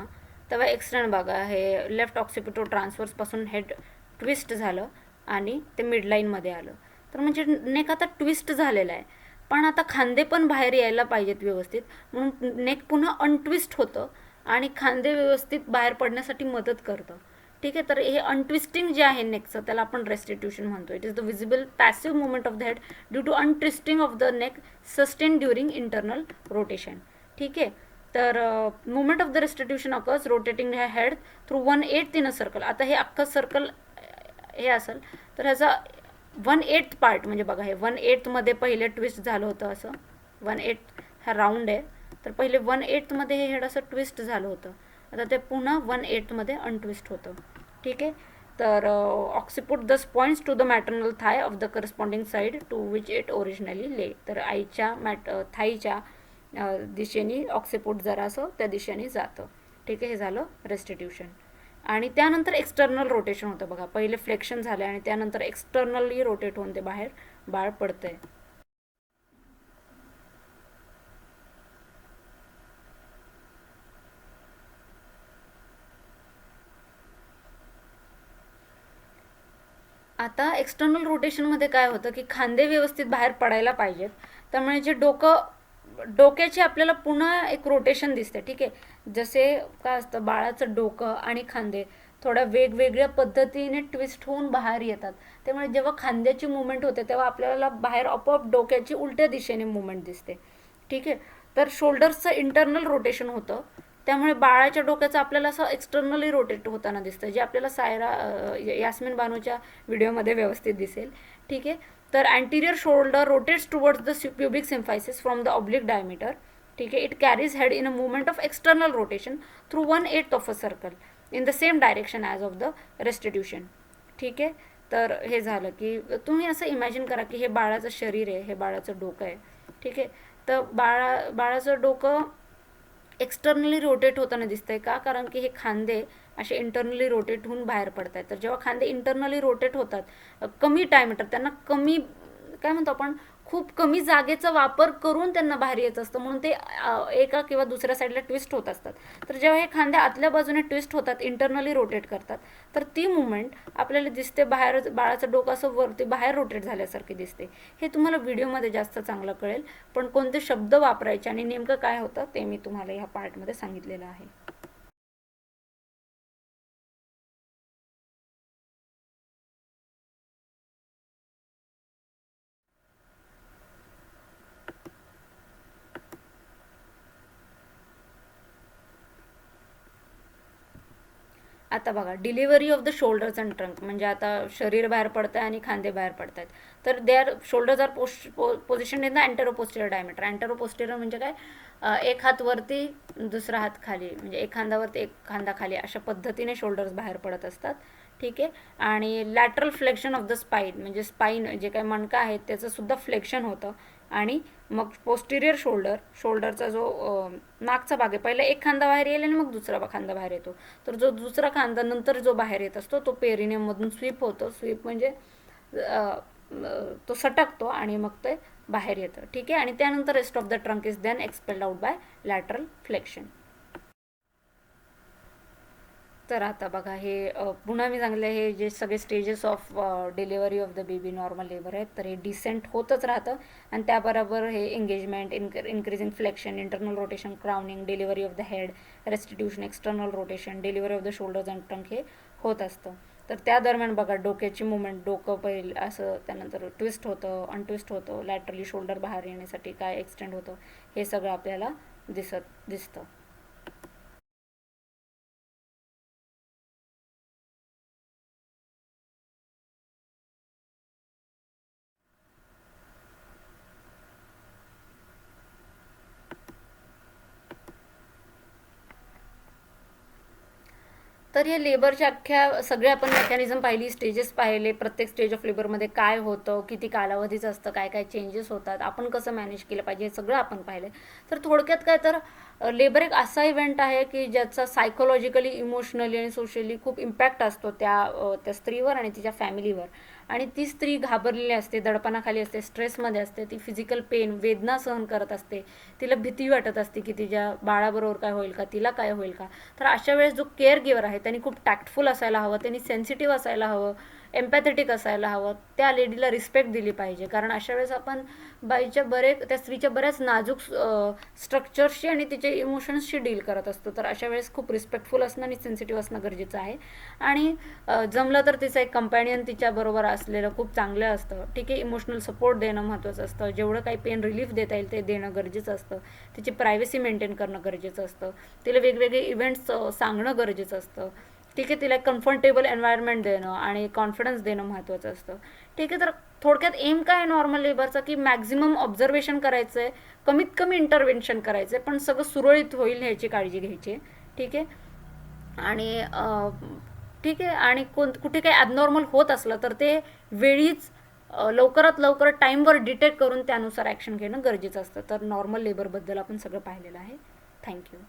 तेव्हा एक्सटेंड बघा, हे लेफ्ट ऑक्सिपिटो ट्रान्सफर्सपासून हेड ट्विस्ट झालं आणि ते मिडलाईनमध्ये आलं. तर म्हणजे नेक आता ट्विस्ट झालेला आहे, पण आता खांदे पण बाहेर यायला पाहिजेत व्यवस्थित, म्हणून नेक पुन्हा अनट्विस्ट होतं आणि खांदे व्यवस्थित बाहेर पडण्यासाठी मदत करतं. ठीक आहे, तर हे अनट्विस्टिंग जे आहे नेकचं, त्याला आपण रेस्टिट्यूशन म्हणतो. It is the visible passive movement of the head due to untwisting of the neck sustain during internal rotation. ठीक आहे, तर movement of the restitution occurs rotating head through 1/8 in a circle. आता हे अख्खं circle हे असेल, तर ह्याचा 1/8 पार्ट, म्हणजे बघा, हे 1/8 मध्ये पहिले ट्विस्ट झालं होतं, असं 1/8 हा राऊंड आहे, तर पहिले 1/8 मध्ये हे हेड असं ट्विस्ट झालं होतं, आता ते पुन्हा 1/8 मध्ये अनट्विस्ट होतं. ठीक आहे, तर occiput thus points to the maternal thigh of the corresponding side to which it originally lay. तर आईच्या थाईच्या दिशेने ऑक्सिपुट जरासं त्या दिशेने जातं. ठीक आहे, हे झालं रेस्टिट्यूशन. आणि त्यानंतर एक्सटर्नल रोटेशन होतं बघा, पहिले फ्लेक्शन झालं आणि त्यानंतर एक्सटर्नली रोटेट होऊन ते बाहेर बाळ पडतंय. आता एक्सटर्नल रोटेशनमध्ये काय होतं, की खांदे व्यवस्थित बाहेर पडायला पाहिजेत, त्यामुळे जे डोक्याचे आपल्याला पुन्हा एक रोटेशन दिसते. ठीक आहे, जसे काय असतं, बाळाचं डोकं आणि खांदे थोड्या वेगवेगळ्या पद्धतीने ट्विस्ट होऊन बाहेर येतात, त्यामुळे जेव्हा खांद्याची मुवमेंट होते तेव्हा आपल्याला बाहेर आपोआप डोक्याची उलट्या दिशेने मुवमेंट दिसते. ठीक आहे, तर शोल्डर्सचं इंटरनल रोटेशन होतं, त्यामुळे बाळाच्या डोक्याचं आपल्याला असं एक्सटर्नली रोटेट होताना दिसतं, जे आपल्याला यास्मिन बानूच्या व्हिडिओमध्ये व्यवस्थित दिसेल. ठीक आहे, तर anterior shoulder rotates towards the pubic symphysis from the oblique diameter. ठीक आहे, it carries head in a movement of external rotation through 1/8 of a circle in the same direction as of the restitution. ठीक आहे, तर हे झालं की तुम्ही असं इमॅजिन करा की हे बाळाचं शरीर आहे, हे बाळाचं डोकं आहे. ठीक आहे, तर बाळाचं डोकं एक्सटर्नली रोटेट होताना दिसतंय का, कारण की हे खांदे असे इंटरनली रोटेट होऊन बाहेर पडत आहेत. तर जेव्हा खांदे इंटरनली रोटेट होतात, कमी डायमीटर, त्यांना कमी, काय म्हणतो आपण, खूप कमी जागेचा वापर करून त्यांना बाहेर येत असतं, म्हणून ते एका किंवा दुसऱ्या साईडला ट्विस्ट होत असतात. तर जेव्हा हे खांदे आतल्या बाजूने ट्विस्ट होतात, इंटरनली रोटेट करतात, तर ती मुवमेंट आपल्याला दिसते, बाहेर बाळाचं डोकं असं वरती बाहेर रोटेट झाल्यासारखे दिसते. हे तुम्हाला व्हिडिओमध्ये जास्त चांगलं कळेल, पण कोणते शब्द वापरायचे आणि नेमकं काय होतं ते मी तुम्हाला ह्या पार्टमध्ये सांगितलेलं आहे. आता बघा, delivery of the shoulders and trunk म्हणजे आता शरीर बाहेर पडतं आहे आणि खांदे बाहेर पडत आहेत. तर they are shoulders are position in the antero posterior diameter. Antero posterior म्हणजे काय, एक हात वरती दुसरा हात खाली, म्हणजे एक खांद्यावरती एक खांदा खाली, अशा पद्धतीने शोल्डर्स बाहेर पडत असतात. ठीक आहे. आणि lateral flexion of the spine म्हणजे स्पाईन जे काही मणका आहेत त्याचं सुद्धा फ्लेक्शन होतं. आणि मग पोस्टिरियर शोल्डरचा जो मागचा भाग आहे, पहिला एक खांदा बाहेर येईल आणि मग दुसरा खांदा बाहेर येतो. तर जो दुसरा खांदा नंतर जो बाहेर येत असतो तो पेरिनियममधून स्वीप होतो. स्वीप म्हणजे तो सटकतो आणि मग ते बाहेर येतं. ठीक आहे. आणि त्यानंतर rest of the trunk is then expelled out by lateral flexion. तर आता बघा, हे पुन्हा मी सांगले, हे जे सगळे stages of delivery of the baby normal labour आहेत, तर हे डिसेंट होतच राहतं. आणि त्याबरोबर हे engagement, increasing flexion, internal rotation, crowning, delivery of the head, restitution, external rotation, delivery of the shoulders and trunk हे होत असतं. तर त्या दरम्यान बघा, डोक्याची मुवमेंट, डोकं पहिलं असं, त्यानंतर ट्विस्ट होतं, अनट्विस्ट होतं, लॅटरली शोल्डर बाहेर येण्यासाठी काय एक्सटेंड होतं, हे सगळं आपल्याला दिसतं. तर या लेबरच्या अख्ख्या सगळ्या आपण मेकॅनिझम पाहिली, स्टेजेस पाहिले, प्रत्येक स्टेज ऑफ लेबरमध्ये काय होतं, किती कालावधीचं असतं, काय काय चेंजेस होतात, आपण कसं मॅनेज केलं पाहिजे, हे सगळं आपण पाहिलं. तर थोडक्यात काय, तर लेबर एक असा इव्हेंट आहे की ज्याचा सायकोलॉजिकली, इमोशनली आणि सोशली खूप इम्पॅक्ट असतो त्या स्त्रीवर आणि तिच्या फॅमिलीवर. आणि ती स्त्री घाबरलेली असते, दडपणाखाली असते, स्ट्रेसमध्ये असते, ती फिजिकल पेन, वेदना सहन करत असते, तिला भीती वाटत असते की तिच्या बाळाबरोबर काय होईल का, तिला काय होईल का. तर अशा वेळेस जो केअर गिवर आहे त्यांनी खूप टॅक्टफुल असायला हवं, त्यांनी सेन्सिटिव्ह असायला हवं, एम्पॅथेटिक असायला हवं, त्या लेडीला रिस्पेक्ट दिली पाहिजे. कारण अशा वेळेस आपण त्या स्त्रीच्या बऱ्याच नाजूक स्ट्रक्चर्सशी आणि तिच्या इमोशन्सशी डील करत असतो. तर अशा वेळेस खूप रिस्पेक्टफुल असणं आणि सेन्सिटिव्ह असणं गरजेचं आहे. आणि जमलं तर तिचं एक कंपॅनियन तिच्याबरोबर असलेलं खूप चांगलं असतं. ठीक आहे. इमोशनल सपोर्ट देणं महत्त्वाचं असतं, जेवढं काही पेन रिलीफ देता येईल ते देणं गरजेचं असतं, तिची प्रायव्हसी मेंटेन करणं गरजेचं असतं, तिला वेगवेगळे इव्हेंट्स सांगणं गरजेचं असतं. ठीक आहे. तिला एक कम्फर्टेबल एन्व्हायरमेंट देणं आणि कॉन्फिडन्स देणं महत्त्वाचं असतं. ठीक आहे. तर थोडक्यात एम काय आहे नॉर्मल लेबरचा, की मॅक्झिमम ऑब्झर्वेशन करायचं आहे, कमीत कमी इंटरव्हेन्शन करायचं आहे, पण सगळं सुरळीत होईल ह्याची काळजी घ्यायची आहे. ठीक आहे. आणि ठीक आहे. आणि कुठे काही ॲबनॉर्मल होत असलं तर ते वेळीच लवकरात लवकर टाईमवर डिटेक्ट करून त्यानुसार ॲक्शन घेणं गरजेचं असतं. तर नॉर्मल लेबरबद्दल आपण सगळं पाहिलेलं आहे. थँक्यू.